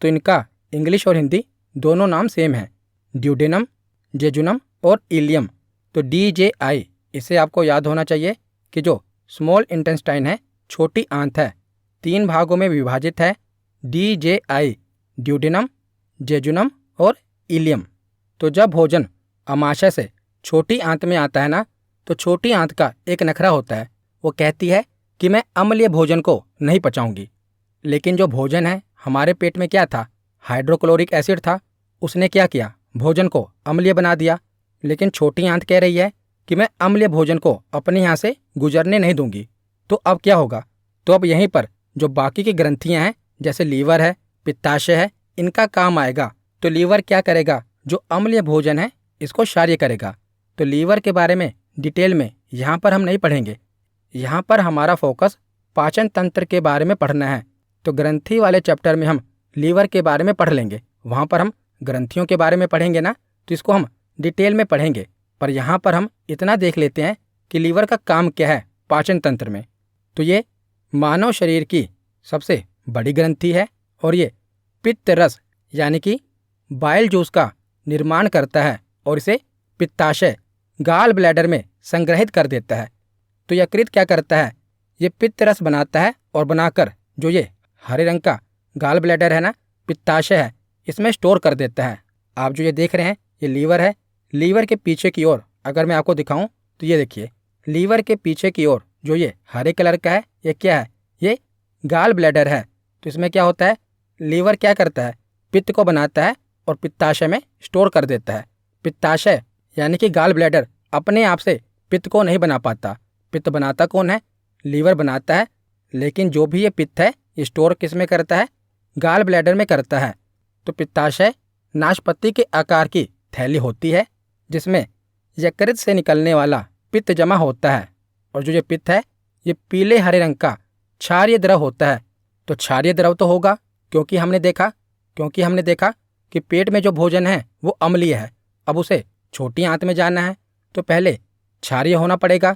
Speaker 1: तो इनका इंग्लिश और हिंदी दोनों नाम सेम है, ड्यूडेनम, जेजुनम और इलियम। तो DJI, इसे आपको याद होना चाहिए कि जो स्मॉल इंटेस्टाइन है, छोटी आंत है, 3 भागों में विभाजित है, DJI, ड्यूडेनम, जेजुनम और इलियम। तो जब भोजन अमाशय से छोटी आंत में आता है ना, तो छोटी आंत का एक नखरा होता है। वो कहती है कि मैं अम्लीय भोजन को नहीं पचाऊंगी। लेकिन जो भोजन है हमारे पेट में क्या था? हाइड्रोक्लोरिक एसिड था। उसने क्या किया? भोजन को अम्लीय बना दिया। लेकिन छोटी आंत कह रही है कि मैं अम्लीय भोजन को अपने यहाँ से गुजरने नहीं दूंगी। तो अब क्या होगा? तो अब यहीं पर जो बाकी की ग्रंथियाँ हैं, जैसे लीवर है, पित्ताशय है, इनका काम आएगा। तो लीवर क्या करेगा? जो अम्लीय भोजन है इसको क्षारीय करेगा। तो लीवर के बारे में डिटेल में यहाँ पर हम नहीं पढ़ेंगे। यहाँ पर हमारा फोकस पाचन तंत्र के बारे में पढ़ना है। तो ग्रंथि वाले चैप्टर में हम लीवर के बारे में पढ़ लेंगे। वहाँ पर हम ग्रंथियों के बारे में पढ़ेंगे ना, तो इसको हम डिटेल में पढ़ेंगे। पर यहाँ पर हम इतना देख लेते हैं कि लीवर का काम क्या है पाचन तंत्र में। तो ये मानव शरीर की सबसे बड़ी ग्रंथि है, और ये पित्त रस यानी कि बाइल जूस का निर्माण करता है, और इसे पित्ताशय गाल ब्लैडर में संग्रहित कर देता है। तो यकृत क्या करता है? ये पित्त रस बनाता है, और बनाकर जो ये हरे रंग का गाल ब्लैडर है ना, पित्ताशय है, इसमें स्टोर कर देता है। आप जो ये देख रहे हैं ये लीवर है। लीवर के पीछे की ओर अगर मैं आपको दिखाऊं तो ये देखिए, लीवर के पीछे की ओर जो ये हरे कलर का है, ये क्या है? ये गाल ब्लैडर है। तो इसमें क्या होता है? लीवर क्या करता है? पित्त को बनाता है और पित्ताशय में स्टोर कर देता है। पित्ताशय यानी कि गाल ब्लैडर अपने आप से पित्त को नहीं बना पाता। पित्त बनाता कौन है? लीवर बनाता है। लेकिन जो भी ये पित्त है ये स्टोर किस में करता है? गाल ब्लैडर में करता है। तो पित्ताशय नाशपत्ती के आकार की थैली होती है, जिसमें यकृत से निकलने वाला पित्त जमा होता है। और जो ये पित्त है ये पीले हरे रंग का क्षारीय द्रव होता है। तो क्षारीय द्रव तो होगा क्योंकि हमने देखा कि पेट में जो भोजन है वो अम्लीय है। अब उसे छोटी आंत में जाना है तो पहले क्षारीय होना पड़ेगा।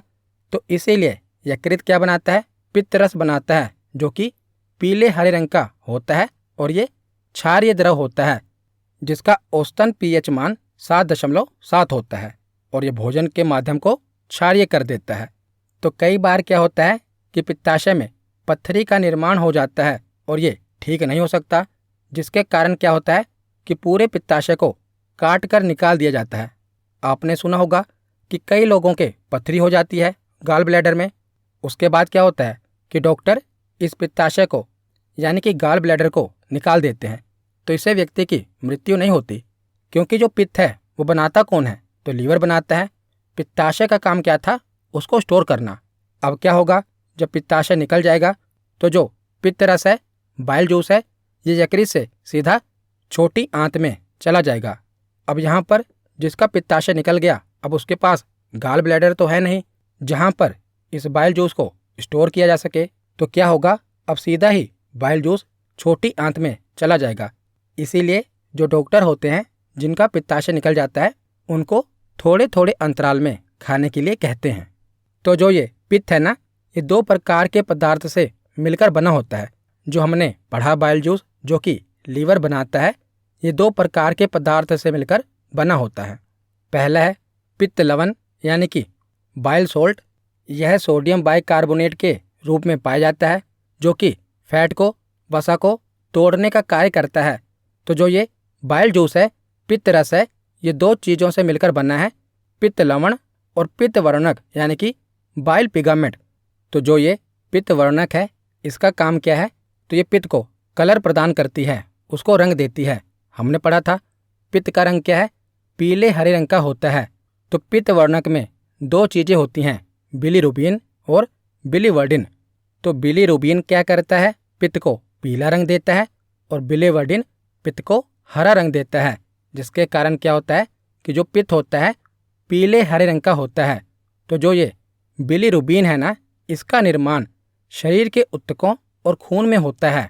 Speaker 1: तो इसीलिए यकृत क्या बनाता है? पित्त रस बनाता है, जो कि पीले हरे रंग का होता है, और ये क्षारीय द्रव होता है, जिसका औसतन pH मान 7.7 होता है, और ये भोजन के माध्यम को क्षारीय कर देता है। तो कई बार क्या होता है कि पित्ताशय में पत्थरी का निर्माण हो जाता है, और ये ठीक नहीं हो सकता। जिसके कारण क्या होता है कि पूरे पित्ताशय को काट कर निकाल दिया जाता है। आपने सुना होगा कि कई लोगों के पथरी हो जाती है गॉल ब्लैडर में। उसके बाद क्या होता है कि डॉक्टर इस पित्ताशय को यानी कि गॉल ब्लैडर को निकाल देते हैं, तो इससे व्यक्ति की मृत्यु नहीं होती, क्योंकि जो पित्त है वो बनाता कौन है, तो लीवर बनाता है। पित्ताशय का काम क्या था, उसको स्टोर करना। अब क्या होगा, जब पित्ताशय निकल जाएगा तो जो पित्त रस है, बाइल जूस है, ये यकृत से सीधा छोटी आंत में चला जाएगा। अब यहाँ पर जिसका पित्ताशय निकल गया, अब उसके पास गॉल ब्लैडर तो है नहीं जहाँ पर इस बाइल जूस को स्टोर किया जा सके, तो क्या होगा, अब सीधा ही बाइल जूस छोटी आंत में चला जाएगा। इसीलिए जो डॉक्टर होते हैं जिनका पित्ताशय निकल जाता है, उनको थोड़े थोड़े अंतराल में खाने के लिए कहते हैं। तो जो ये पित्त है ना, ये 2 प्रकार के पदार्थ से मिलकर बना होता है। जो हमने पढ़ा बाइल जूस जो कि लीवर बनाता है, ये 2 प्रकार के पदार्थ से मिलकर बना होता है। पहला है पित्त लवण यानी कि बाइल सोल्ट। यह सोडियम बाइकार्बोनेट के रूप में पाया जाता है, जो कि फैट को, वसा को तोड़ने का कार्य करता है। तो जो ये बाइल जूस है, पित्त रस है, ये 2 चीज़ों से मिलकर बना है, पित्त लवण और पित्त वर्णक यानी कि बाइल पिगामेंट। तो जो ये पित्त वर्णक है, इसका काम क्या है, तो ये पित्त को कलर प्रदान करती है, उसको रंग देती है। हमने पढ़ा था पित्त का रंग क्या है, पीले हरे रंग का होता है। तो पित्त वर्णक में 2 चीज़ें होती हैं, बिलीरुबिन और बिलीवर्डिन। तो बिलीरुबिन क्या करता है, पित्त को पीला रंग देता है, और बिलीवर्डिन पित्त को हरा रंग देता है, जिसके कारण क्या होता है कि जो पित्त होता है पीले हरे रंग का होता है। तो जो ये बिलीरुबिन है ना, इसका निर्माण शरीर के ऊतकों और खून में होता है।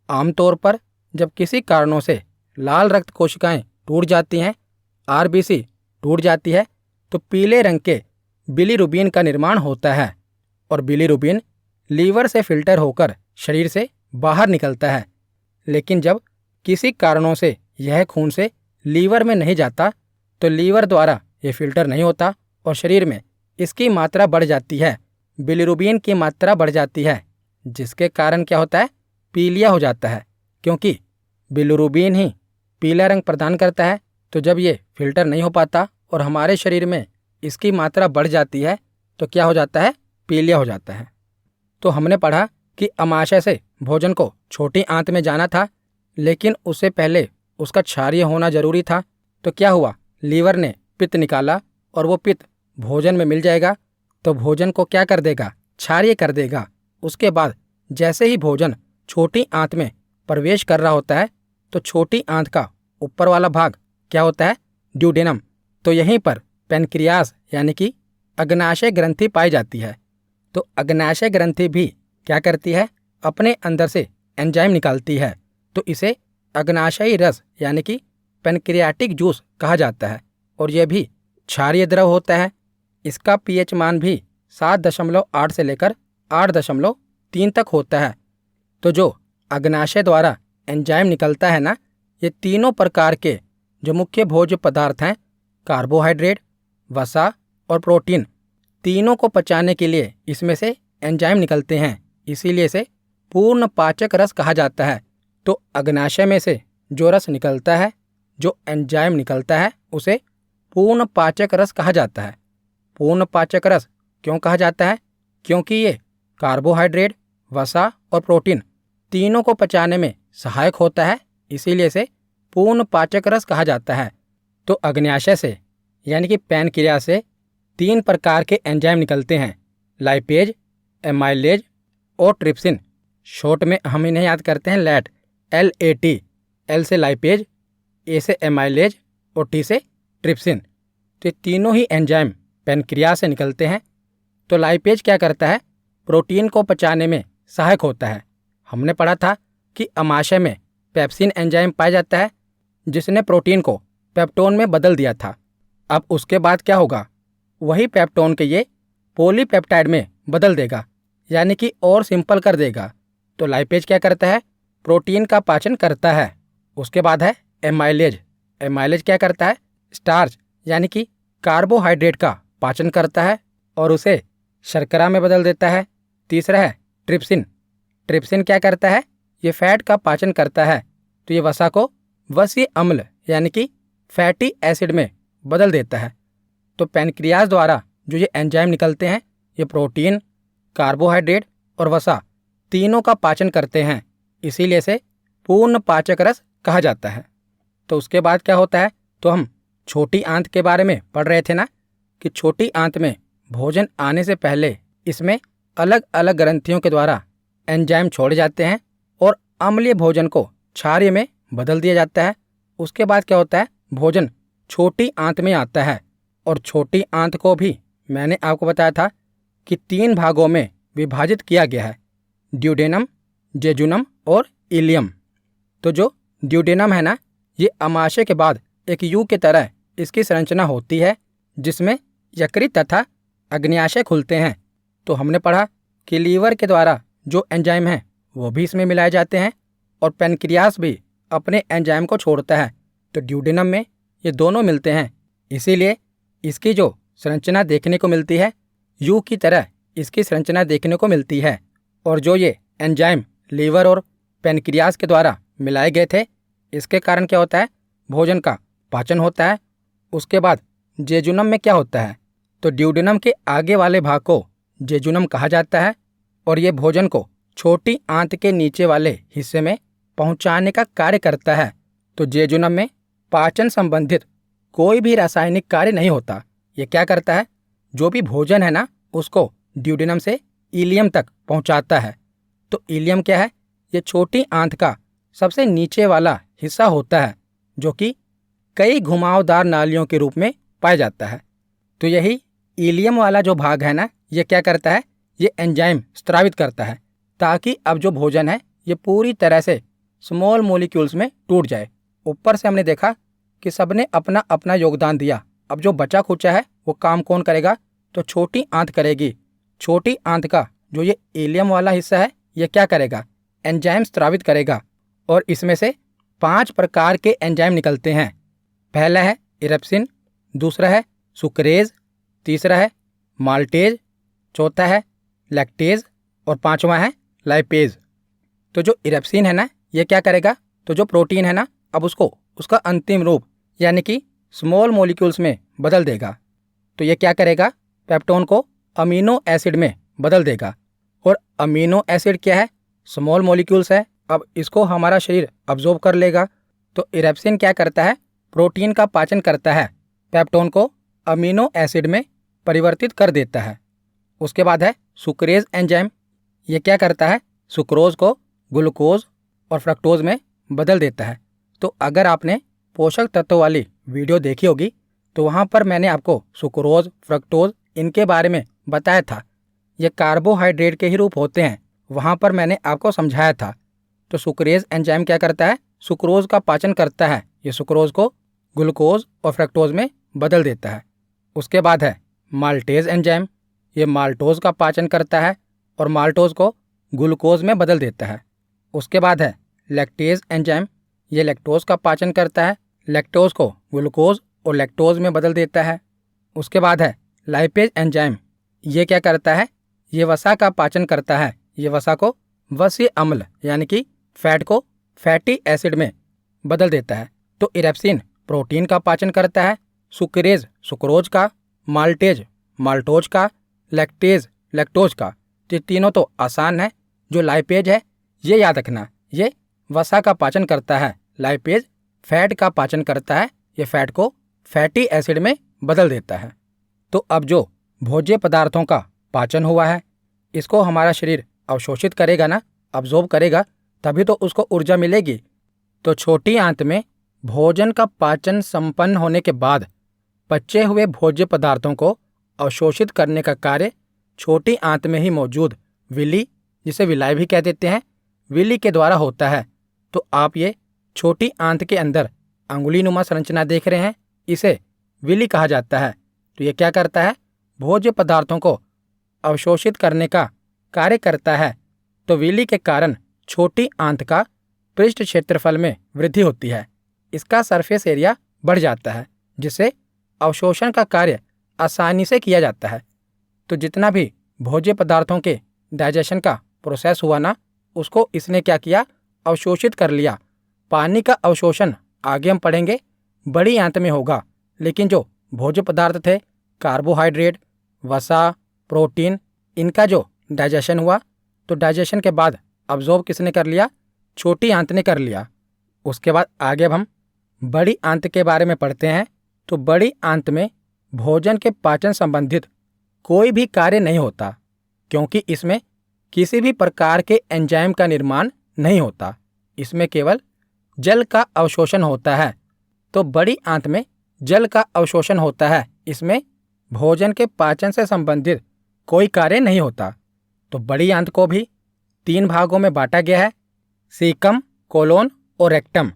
Speaker 1: आमतौर पर जब किसी कारणों से लाल रक्त कोशिकाएं टूट जाती हैं, आरबीसी टूट जाती है, तो पीले रंग के बिलीरुबिन का निर्माण होता है, और बिलीरुबिन लीवर से फिल्टर होकर शरीर से बाहर निकलता है। लेकिन जब किसी कारणों से यह खून से लीवर में नहीं जाता, तो लीवर द्वारा ये फिल्टर नहीं होता और शरीर में इसकी मात्रा बढ़ जाती है, बिलीरुबिन की मात्रा बढ़ जाती है, जिसके कारण क्या होता है, पीलिया हो जाता है, क्योंकि बिलीरुबिन ही पीला रंग प्रदान करता है। तो जब ये फिल्टर नहीं हो पाता और हमारे शरीर में इसकी मात्रा बढ़ जाती है, तो क्या हो जाता है, पीलिया हो जाता है। तो हमने पढ़ा कि अमाशय से भोजन को छोटी आंत में जाना था, लेकिन उससे पहले उसका क्षारीय होना जरूरी था। तो क्या हुआ, लीवर ने पित्त निकाला और वो पित्त भोजन में मिल जाएगा, तो भोजन को क्या कर देगा, क्षारीय कर देगा। उसके बाद जैसे ही भोजन छोटी आंत में प्रवेश कर रहा होता है, तो छोटी आंत का ऊपर वाला भाग क्या होता है, ड्यूडेनम। तो यहीं पर पैनक्रियास यानी कि अग्नाशय ग्रंथि पाई जाती है। तो अग्नाशय ग्रंथि भी क्या करती है, अपने अंदर से एंजाइम निकालती है। तो इसे अग्नाशयी रस यानी कि पैनक्रियाटिक जूस कहा जाता है, और यह भी क्षारीय द्रव होता है। इसका पीएच मान भी 7.8 से लेकर 8.3 तक होता है। तो जो अग्नाशय द्वारा एंजाइम निकलता है ना, ये तीनों प्रकार के जो मुख्य भोज्य पदार्थ हैं, कार्बोहाइड्रेट, वसा और प्रोटीन, तीनों को पचाने के लिए इसमें से एंजाइम निकलते हैं, इसीलिए इसे पूर्ण पाचक रस कहा जाता है। तो अग्नाशय में से जो रस निकलता है, जो एंजाइम निकलता है, उसे पूर्ण पाचक रस कहा जाता है। पूर्ण पाचक रस क्यों कहा जाता है, क्योंकि ये कार्बोहाइड्रेट, वसा और प्रोटीन तीनों को पचाने में सहायक होता है, इसीलिए इसे पूर्ण पाचक रस कहा जाता है। तो अग्न्याशय से यानी कि पैनक्रिया से 3 प्रकार के एंजाइम निकलते हैं, लाइपेज, एमाइलेज और ट्रिप्सिन। शॉर्ट में हम इन्हें याद करते हैं लैट, LAT। एल से लाइपेज, ए से एमाइलेज और टी से ट्रिप्सिन। तो ये तीनों ही एंजाइम पैनक्रिया से निकलते हैं। तो लाइपेज क्या करता है, प्रोटीन को पचाने में सहायक होता है। हमने पढ़ा था कि अमाशय में पेप्सिन एंजाइम पाया जाता है, जिसने प्रोटीन को पेप्टोन में बदल दिया था। अब उसके बाद क्या होगा, वही पेप्टोन के ये पॉलीपेप्टाइड में बदल देगा, यानी कि और सिंपल कर देगा। तो लाइपेज क्या करता है, प्रोटीन का पाचन करता है। उसके बाद है एमाइलेज। एमाइलेज क्या करता है, स्टार्च यानी कि कार्बोहाइड्रेट का पाचन करता है और उसे शर्करा में बदल देता है। तीसरा है ट्रिप्सिन। ट्रिप्सिन क्या करता है, ये फैट का पाचन करता है। तो ये वसा को वसीय अम्ल यानी कि फैटी एसिड में बदल देता है। तो पैनक्रियाज द्वारा जो ये एंजाइम निकलते हैं, ये प्रोटीन, कार्बोहाइड्रेट और वसा तीनों का पाचन करते हैं, इसीलिए इसे पूर्ण पाचक रस कहा जाता है। तो उसके बाद क्या होता है, तो हम छोटी आंत के बारे में पढ़ रहे थे ना, कि छोटी आंत में भोजन आने से पहले इसमें अलग अलग ग्रंथियों के द्वारा एंजाइम छोड़े जाते हैं और अम्लीय भोजन को क्षारीय में बदल दिया जाता है। उसके बाद क्या होता है, भोजन छोटी आंत में आता है और छोटी आंत को भी मैंने आपको बताया था कि 3 भागों में विभाजित किया गया है, ड्यूडेनम, जेजुनम और इलियम। तो जो ड्यूडेनम है ना, ये अमाशय के बाद एक यू की तरह इसकी संरचना होती है, जिसमें यकृत तथा अग्न्याशय खुलते हैं। तो हमने पढ़ा कि लीवर के द्वारा जो एंजाइम हैं वो भी इसमें मिलाए जाते हैं और पैनक्रियास भी अपने एंजाइम को छोड़ता है। तो ड्यूडेनम में ये दोनों मिलते हैं, इसीलिए इसकी जो संरचना देखने को मिलती है, यू की तरह इसकी संरचना देखने को मिलती है। और जो ये एंजाइम लीवर और पैनक्रियास के द्वारा मिलाए गए थे, इसके कारण क्या होता है, भोजन का पाचन होता है। उसके बाद जेजुनम में क्या होता है, तो ड्यूडेनम के आगे वाले भाग को जेजुनम कहा जाता है और ये भोजन को छोटी आंत के नीचे वाले हिस्से में पहुंचाने का कार्य करता है। तो जेजुनम में पाचन संबंधित कोई भी रासायनिक कार्य नहीं होता। ये क्या करता है, जो भी भोजन है ना, उसको ड्यूडेनम से इलियम तक पहुंचाता है। तो इलियम क्या है, ये छोटी आंत का सबसे नीचे वाला हिस्सा होता है, जो कि कई घुमावदार नालियों के रूप में पाया जाता है। तो यही इलियम वाला जो भाग है ना, ये क्या करता है, ये एंजाइम स्रावित करता है, ताकि अब जो भोजन है ये पूरी तरह से स्मॉल मॉलिक्यूल्स में टूट जाए। ऊपर से हमने देखा कि सबने अपना अपना योगदान दिया। अब जो बचा खुचा है वो काम कौन करेगा, तो छोटी आंत करेगी। छोटी आंत का जो ये इलियम वाला हिस्सा है, ये क्या करेगा, एंजाइम स्रावित करेगा और इसमें से 5 प्रकार के एंजाइम निकलते हैं। पहला है इरप्सिन, दूसरा है सुक्रेज, तीसरा है माल्टेज, चौथा है लैक्टेज और 5वां है लाइपेज। तो जो इरप्सिन है ना, ये क्या करेगा, तो जो प्रोटीन है ना, अब उसको उसका अंतिम रूप यानी कि स्मॉल मॉलिक्यूल्स में बदल देगा। तो ये क्या करेगा, पेप्टोन को अमीनो एसिड में बदल देगा। और अमीनो एसिड क्या है, स्मॉल मॉलिक्यूल्स है, अब इसको हमारा शरीर अब्जॉर्ब कर लेगा। तो इरप्सिन क्या करता है, प्रोटीन का पाचन करता है, पेप्टोन को अमीनो एसिड में परिवर्तित कर देता है। उसके बाद है सुक्रेज एंजाइम। ये क्या करता है, सुक्रोज को ग्लूकोज और फ्रक्टोज में बदल देता है। तो अगर आपने पोषक तत्वों वाली वीडियो देखी होगी, तो वहाँ पर मैंने आपको सुक्रोज, फ्रक्टोज इनके बारे में बताया था। ये कार्बोहाइड्रेट के ही रूप होते हैं, वहाँ पर मैंने आपको समझाया था। तो सुक्रेज एंजाइम क्या करता है, सुक्रोज का पाचन करता है, ये सुक्रोज को ग्लूकोज और फ्रक्टोज में बदल देता है। उसके बाद है माल्टेज एंजाइम। ये माल्टोज का पाचन करता है और माल्टोज को ग्लूकोज में बदल देता है। उसके बाद है लैक्टेज एंजाइम। ये लैक्टोज का पाचन करता है, लैक्टोज को ग्लूकोज और लैक्टोज में बदल देता है। उसके बाद है लाइपेज एंजाइम। ये क्या करता है, ये वसा का पाचन करता है, ये वसा को वसीय अम्ल यानी कि फैट को फैटी एसिड में बदल देता है। तो इरप्सिन प्रोटीन का पाचन करता है, सुक्रेज सुक्रोज का, माल्टेज माल्टोज का, लैक्टेज लैक्टोज का। ये तीनों तो आसान है। जो लाइपेज है, ये याद रखना, ये वसा का पाचन करता है, लाइपेज फैट का पाचन करता है, ये फैट को फैटी एसिड में बदल देता है। तो अब जो भोज्य पदार्थों का पाचन हुआ है, इसको हमारा शरीर अवशोषित करेगा ना, अब्जॉर्ब करेगा, तभी तो उसको ऊर्जा मिलेगी। तो छोटी आंत में भोजन का पाचन संपन्न होने के बाद बचे हुए भोज्य पदार्थों को अवशोषित करने का कार्य छोटी आंत में ही मौजूद विली, जिसे विलाई भी कह देते हैं, विली के द्वारा होता है। तो आप ये छोटी आंत के अंदर अंगुलीनुमा संरचना देख रहे हैं, इसे विली कहा जाता है। तो ये क्या करता है, भोज्य पदार्थों को अवशोषित करने का कार्य करता है। तो विली के कारण छोटी आंत का पृष्ठ क्षेत्रफल में वृद्धि होती है, इसका सरफेस एरिया बढ़ जाता है, जिससे अवशोषण का कार्य आसानी से किया जाता है। तो जितना भी भोज्य पदार्थों के डाइजेशन का प्रोसेस हुआ ना, उसको इसने क्या किया, अवशोषित कर लिया पानी का अवशोषण आगे हम पढ़ेंगे बड़ी आंत में होगा, लेकिन जो भोज्य पदार्थ थे, कार्बोहाइड्रेट, वसा, प्रोटीन, इनका जो डाइजेशन हुआ, तो डाइजेशन के बाद अब्जॉर्ब किसने कर लिया? छोटी आंत ने कर लिया। उसके बाद आगे अब हम बड़ी आंत के बारे में पढ़ते हैं। तो बड़ी आंत में भोजन के पाचन संबंधित कोई भी कार्य नहीं होता, क्योंकि इसमें किसी भी प्रकार के एंजाइम का निर्माण नहीं होता। इसमें केवल जल का अवशोषण होता है। तो बड़ी आंत में जल का अवशोषण होता है, इसमें भोजन के पाचन से संबंधित कोई कार्य नहीं होता। तो बड़ी आंत को भी 3 भागों में बांटा गया है, सीकम, कोलोन और रेक्टम।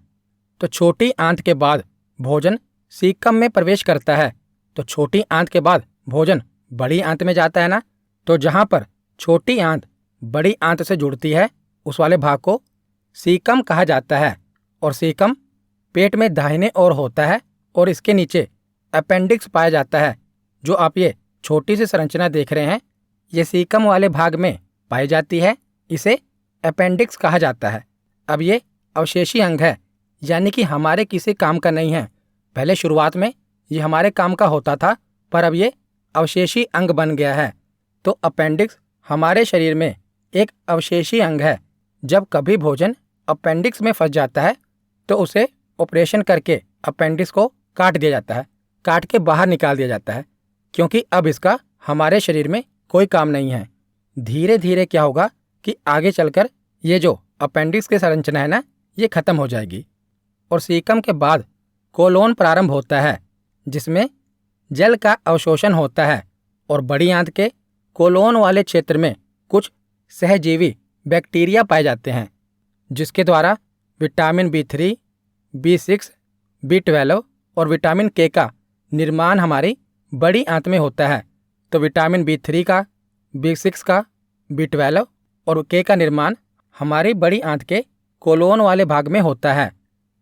Speaker 1: तो छोटी आंत के बाद भोजन सीकम में प्रवेश करता है। तो छोटी आंत के बाद भोजन बड़ी आंत में जाता है ना। तो जहाँ पर छोटी आंत बड़ी आंत से जुड़ती है, उस वाले भाग को सीकम कहा जाता है। और सीकम पेट में दाहिने ओर होता है और इसके नीचे अपेंडिक्स पाया जाता है। जो आप ये छोटी सी संरचना देख रहे हैं, ये सीकम वाले भाग में पाई जाती है, इसे अपेंडिक्स कहा जाता है। अब ये अवशेषी अंग है, यानी कि हमारे किसी काम का नहीं है। पहले शुरुआत में ये हमारे काम का होता था, पर अब ये अवशेषी अंग बन गया है। तो अपेंडिक्स हमारे शरीर में एक अवशेषी अंग है। जब कभी भोजन अपेंडिक्स में फंस जाता है तो उसे ऑपरेशन करके अपेंडिक्स को काट दिया जाता है, काट के बाहर निकाल दिया जाता है, क्योंकि अब इसका हमारे शरीर में कोई काम नहीं है। धीरे धीरे क्या होगा कि आगे चलकर ये जो अपेंडिक्स की संरचना है ना, ये खत्म हो जाएगी। और सीकम के बाद कोलोन प्रारंभ होता है, जिसमें जल का अवशोषण होता है। और बड़ी आंत के कोलोन वाले क्षेत्र में कुछ सहजीवी बैक्टीरिया पाए जाते हैं, जिसके द्वारा विटामिन B3, B6, B12 और विटामिन के का निर्माण हमारी बड़ी आंत में होता है। तो विटामिन B3 का, B6 का, B12 और के का निर्माण हमारी बड़ी आंत के कोलोन वाले भाग में होता है।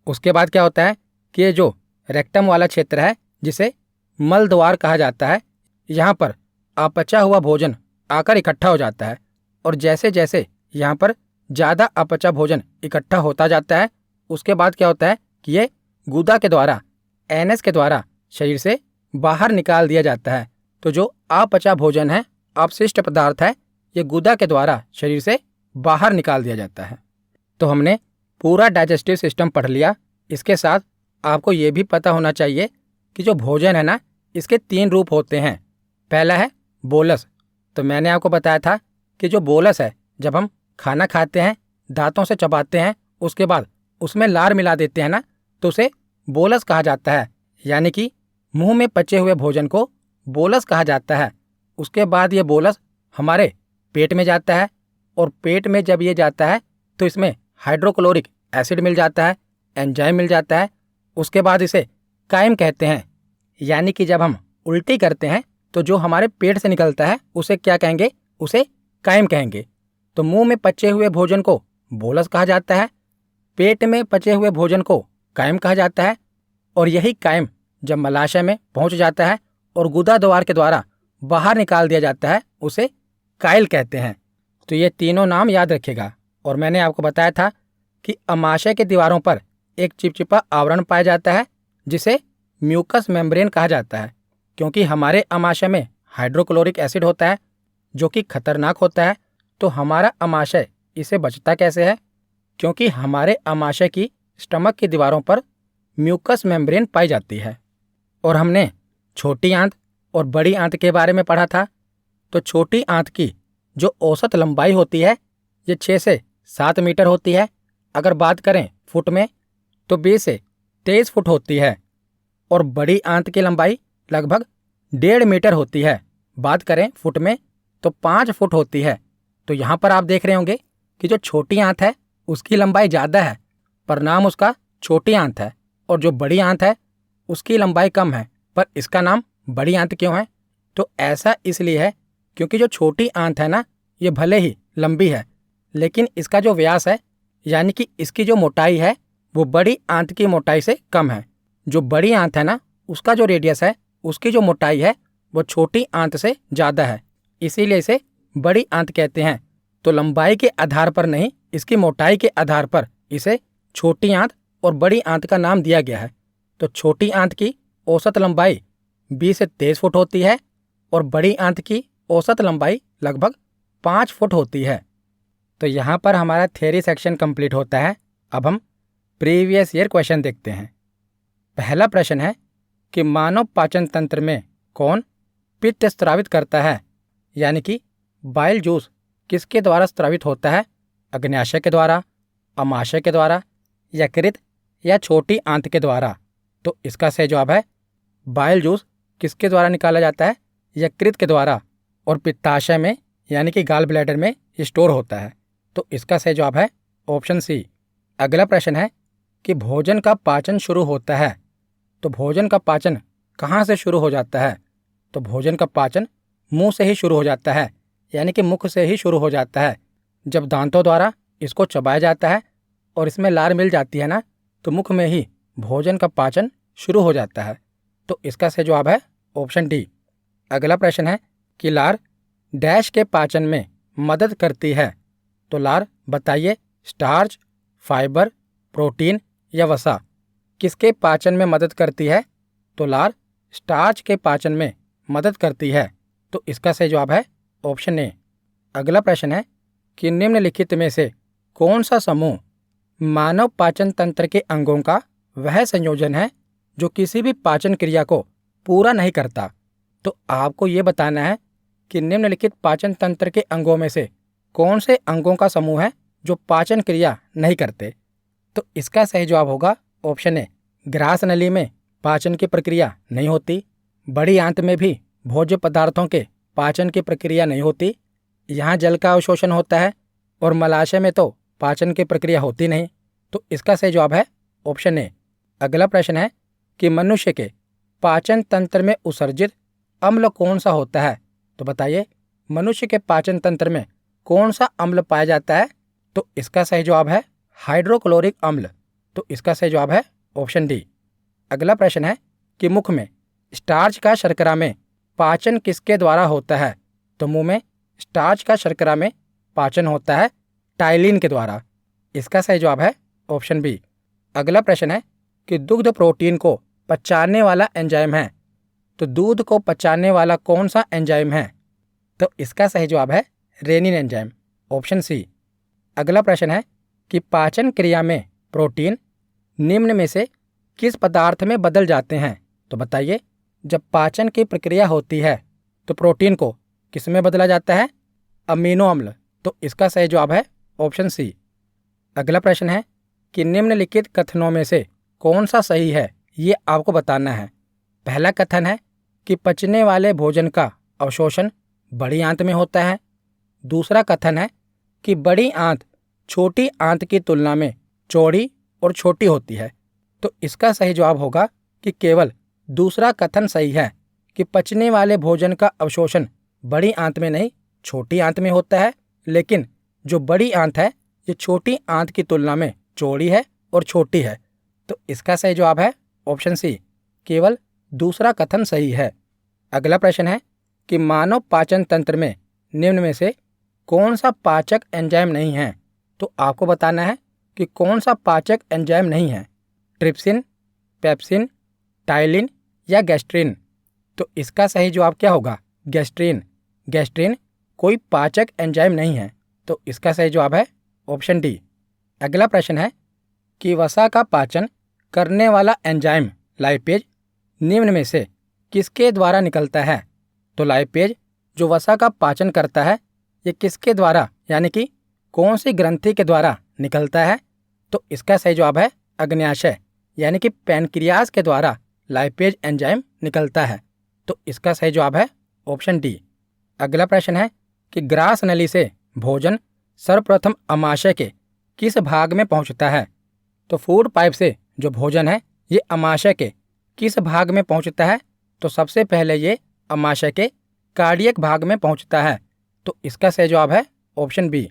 Speaker 1: उसके बाद क्या होता है कि ये जो रेक्टम वाला क्षेत्र है, जिसे मल द्वार कहा जाता है, यहाँ पर अपचा हुआ भोजन आकर इकट्ठा हो जाता है। और जैसे जैसे यहाँ पर ज़्यादा अपचा भोजन इकट्ठा होता जाता है, उसके बाद क्या होता है कि ये गुदा के द्वारा, एनएस के द्वारा शरीर से बाहर निकाल दिया जाता है। तो जो अपचा भोजन है, अपशिष्ट पदार्थ है, ये गुदा के द्वारा शरीर से बाहर निकाल दिया जाता है। तो हमने पूरा डाइजेस्टिव सिस्टम पढ़ लिया। इसके साथ आपको ये भी पता होना चाहिए कि जो भोजन है ना, इसके 3 रूप होते हैं। पहला है बोलस। तो मैंने आपको बताया था कि जो बोलस है, जब हम खाना खाते हैं, दांतों से चबाते हैं, उसके बाद उसमें लार मिला देते हैं ना, तो उसे बोलस कहा जाता है। यानी कि मुंह में पचे हुए भोजन को बोलस कहा जाता है। उसके बाद ये बोलस हमारे पेट में जाता है, और पेट में जब ये जाता है तो इसमें हाइड्रोक्लोरिक एसिड मिल जाता है, एंजाइम मिल जाता है। उसके बाद इसे कायम कहते हैं। यानी कि जब हम उल्टी करते हैं तो जो हमारे पेट से निकलता है उसे क्या कहेंगे? उसे कायम कहेंगे। तो मुंह में पचे हुए भोजन को बोलस कहा जाता है, पेट में पचे हुए भोजन को कायम कहा जाता है, और यही कायम जब मलाशय में पहुंच जाता है और गुदा द्वार के द्वारा बाहर निकाल दिया जाता है, उसे काइल कहते हैं। तो ये तीनों नाम याद रखिएगा। और मैंने आपको बताया था कि अमाशय के दीवारों पर एक चिपचिपा आवरण पाया जाता है, जिसे म्यूकस मेम्ब्रेन कहा जाता है, क्योंकि हमारे अमाशय में हाइड्रोक्लोरिक एसिड होता है, जो कि खतरनाक होता है। तो हमारा अमाशय इसे बचता कैसे है? क्योंकि हमारे अमाशय की स्टमक की दीवारों पर म्यूकस मेम्ब्रेन पाई जाती है। और हमने छोटी आंत और बड़ी आंत के बारे में पढ़ा था। तो छोटी आंत की जो औसत लंबाई होती है, ये 6 से 7 मीटर होती है। अगर बात करें फुट में, तो 20 से 23 फुट होती है। और बड़ी आंत की लंबाई लगभग 1.5 मीटर होती है। बात करें फुट में, तो 5 फुट होती है। तो यहाँ पर आप देख रहे होंगे कि जो छोटी आंत है उसकी लंबाई ज़्यादा है, पर नाम उसका छोटी आंत है। और जो बड़ी आंत है उसकी लंबाई कम है, पर इसका नाम बड़ी आंत क्यों है? तो ऐसा इसलिए है क्योंकि जो छोटी आंत है ना, ये भले ही लंबी है, लेकिन इसका जो व्यास है, यानी कि इसकी जो मोटाई है, वो बड़ी आंत की मोटाई से कम है। जो बड़ी आंत है ना, उसका जो रेडियस है, उसकी जो मोटाई है, वो छोटी आंत से ज़्यादा है, इसीलिए इसे बड़ी आंत कहते हैं। तो लंबाई के आधार पर नहीं, इसकी मोटाई के आधार पर इसे छोटी आंत और बड़ी आंत का नाम दिया गया है, तो छोटी आंत की औसत लंबाई 20 से 23 फुट होती है और बड़ी आंत की औसत लंबाई लगभग 5 फुट होती है। तो यहाँ पर हमारा थ्योरी सेक्शन कंप्लीट होता है। अब हम प्रीवियस ईयर क्वेश्चन देखते हैं। पहला प्रश्न है कि मानव पाचन तंत्र में कौन पित्त स्रावित करता है, यानी कि बाइल जूस किसके द्वारा स्रावित होता है, अग्न्याशय के द्वारा, अमाशय के द्वारा, यकृत या छोटी आंत के द्वारा। तो इसका सही जवाब है बाइल जूस किसके द्वारा निकाला जाता है, यकृत के द्वारा, और पित्ताशय में यानी कि गाल ब्लैडर में स्टोर होता है। तो इसका सही जवाब है ऑप्शन सी। अगला प्रश्न है कि भोजन का पाचन शुरू होता है, तो भोजन का पाचन कहाँ से शुरू हो जाता है, तो भोजन का पाचन मुंह से ही शुरू हो जाता है, यानी कि मुख से ही शुरू हो जाता है। जब दांतों द्वारा इसको चबाया जाता है और इसमें लार मिल जाती है ना, तो मुख में ही भोजन का पाचन शुरू हो जाता है। तो इसका सही जवाब है ऑप्शन डी। अगला प्रश्न है कि लार डैश के पाचन में मदद करती है, तो लार बताइए स्टार्च, फाइबर, प्रोटीन या वसा किसके पाचन में मदद करती है, तो लार स्टार्च के पाचन में मदद करती है। तो इसका सही जवाब है ऑप्शन ए। अगला प्रश्न है कि निम्नलिखित में से कौन सा समूह मानव पाचन तंत्र के अंगों का वह संयोजन है जो किसी भी पाचन क्रिया को पूरा नहीं करता। तो आपको ये बताना है कि निम्नलिखित पाचन तंत्र के अंगों में से कौन से अंगों का समूह है जो पाचन क्रिया नहीं करते। तो इसका सही जवाब होगा ऑप्शन ए। ग्रास नली में पाचन की प्रक्रिया नहीं होती, बड़ी आंत में भी भोज्य पदार्थों के पाचन की प्रक्रिया नहीं होती, यहाँ जल का अवशोषण होता है और मलाशय में तो पाचन की प्रक्रिया होती नहीं। तो इसका सही जवाब है ऑप्शन ए। अगला प्रश्न है कि मनुष्य के पाचन तंत्र में उत्सर्जित अम्ल कौन सा होता है, तो बताइए मनुष्य के पाचन तंत्र में कौन सा अम्ल पाया जाता है। तो इसका सही जवाब है हाइड्रोक्लोरिक अम्ल। तो इसका सही जवाब है ऑप्शन डी। अगला प्रश्न है कि मुख में स्टार्च का शर्करा में पाचन किसके द्वारा होता है, तो मुंह में स्टार्च का शर्करा में पाचन होता है टाइलिन के द्वारा। इसका सही जवाब है ऑप्शन बी। अगला प्रश्न है कि दुग्ध प्रोटीन को पचाने वाला एंजाइम है, तो दूध को पचाने वाला कौन सा एंजाइम है, तो इसका सही जवाब है रेनिन एंजाइम, ऑप्शन सी। अगला प्रश्न है कि पाचन क्रिया में प्रोटीन निम्न में से किस पदार्थ में बदल जाते हैं, तो बताइए जब पाचन की प्रक्रिया होती है तो प्रोटीन को किस में बदला जाता है, अमीनो अम्ल। तो इसका सही जवाब है ऑप्शन सी। अगला प्रश्न है कि निम्नलिखित कथनों में से कौन सा सही है, ये आपको बताना है। पहला कथन है कि पचने वाले भोजन का अवशोषण बड़ी आंत में होता है। दूसरा कथन है कि बड़ी आंत छोटी आंत की तुलना में चौड़ी और छोटी होती है। तो इसका सही जवाब होगा कि केवल दूसरा कथन सही है कि पचने वाले भोजन का अवशोषण बड़ी आंत में नहीं छोटी आंत में होता है, लेकिन जो बड़ी आंत है ये छोटी आंत की तुलना में चौड़ी है और छोटी है। तो इसका सही जवाब है ऑप्शन सी, केवल दूसरा कथन सही है। अगला प्रश्न है कि मानव पाचन तंत्र में निम्न में से कौन सा पाचक एंजाइम नहीं है, तो आपको बताना है कि कौन सा पाचक एंजाइम नहीं है, ट्रिप्सिन, पेप्सिन, टाइलिन या गैस्ट्रिन। तो इसका सही जवाब क्या होगा, गैस्ट्रिन। गैस्ट्रिन कोई पाचक एंजाइम नहीं है। तो इसका सही जवाब है ऑप्शन डी। अगला प्रश्न है कि वसा का पाचन करने वाला एंजाइम लाइपेज निम्न में से किसके द्वारा निकलता है, तो लाइपेज जो वसा का पाचन करता है ये किसके द्वारा यानी कि कौन सी ग्रंथि के द्वारा निकलता है, तो इसका सही जवाब है अग्न्याशय यानी कि पैनक्रियाज के द्वारा लाइपेज एंजाइम निकलता है। तो इसका सही जवाब है ऑप्शन डी। अगला प्रश्न है कि ग्रास नली से भोजन सर्वप्रथम अमाशय के किस भाग में पहुंचता है, तो फूड पाइप से जो भोजन है ये अमाशय के किस भाग में पहुंचता है, तो सबसे पहले ये अमाशय के कार्डियक भाग में पहुंचता है। तो इसका सही जवाब है ऑप्शन बी।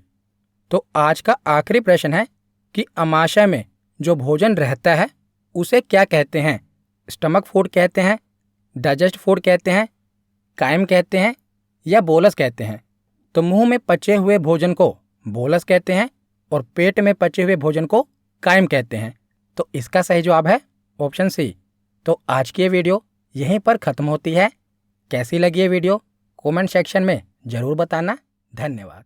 Speaker 1: तो आज का आखिरी प्रश्न है कि अमाशय में जो भोजन रहता है उसे क्या कहते हैं, स्टमक फूड कहते हैं, डाइजेस्ट फूड कहते हैं, काइम कहते हैं या बोलस कहते हैं। तो मुंह में पचे हुए भोजन को बोलस कहते हैं और पेट में पचे हुए भोजन को काइम कहते हैं। तो इसका सही जवाब है ऑप्शन सी। तो आज की ये वीडियो यहीं पर ख़त्म होती है। कैसी लगी ये वीडियो कमेंट सेक्शन में ज़रूर बताना। धन्यवाद।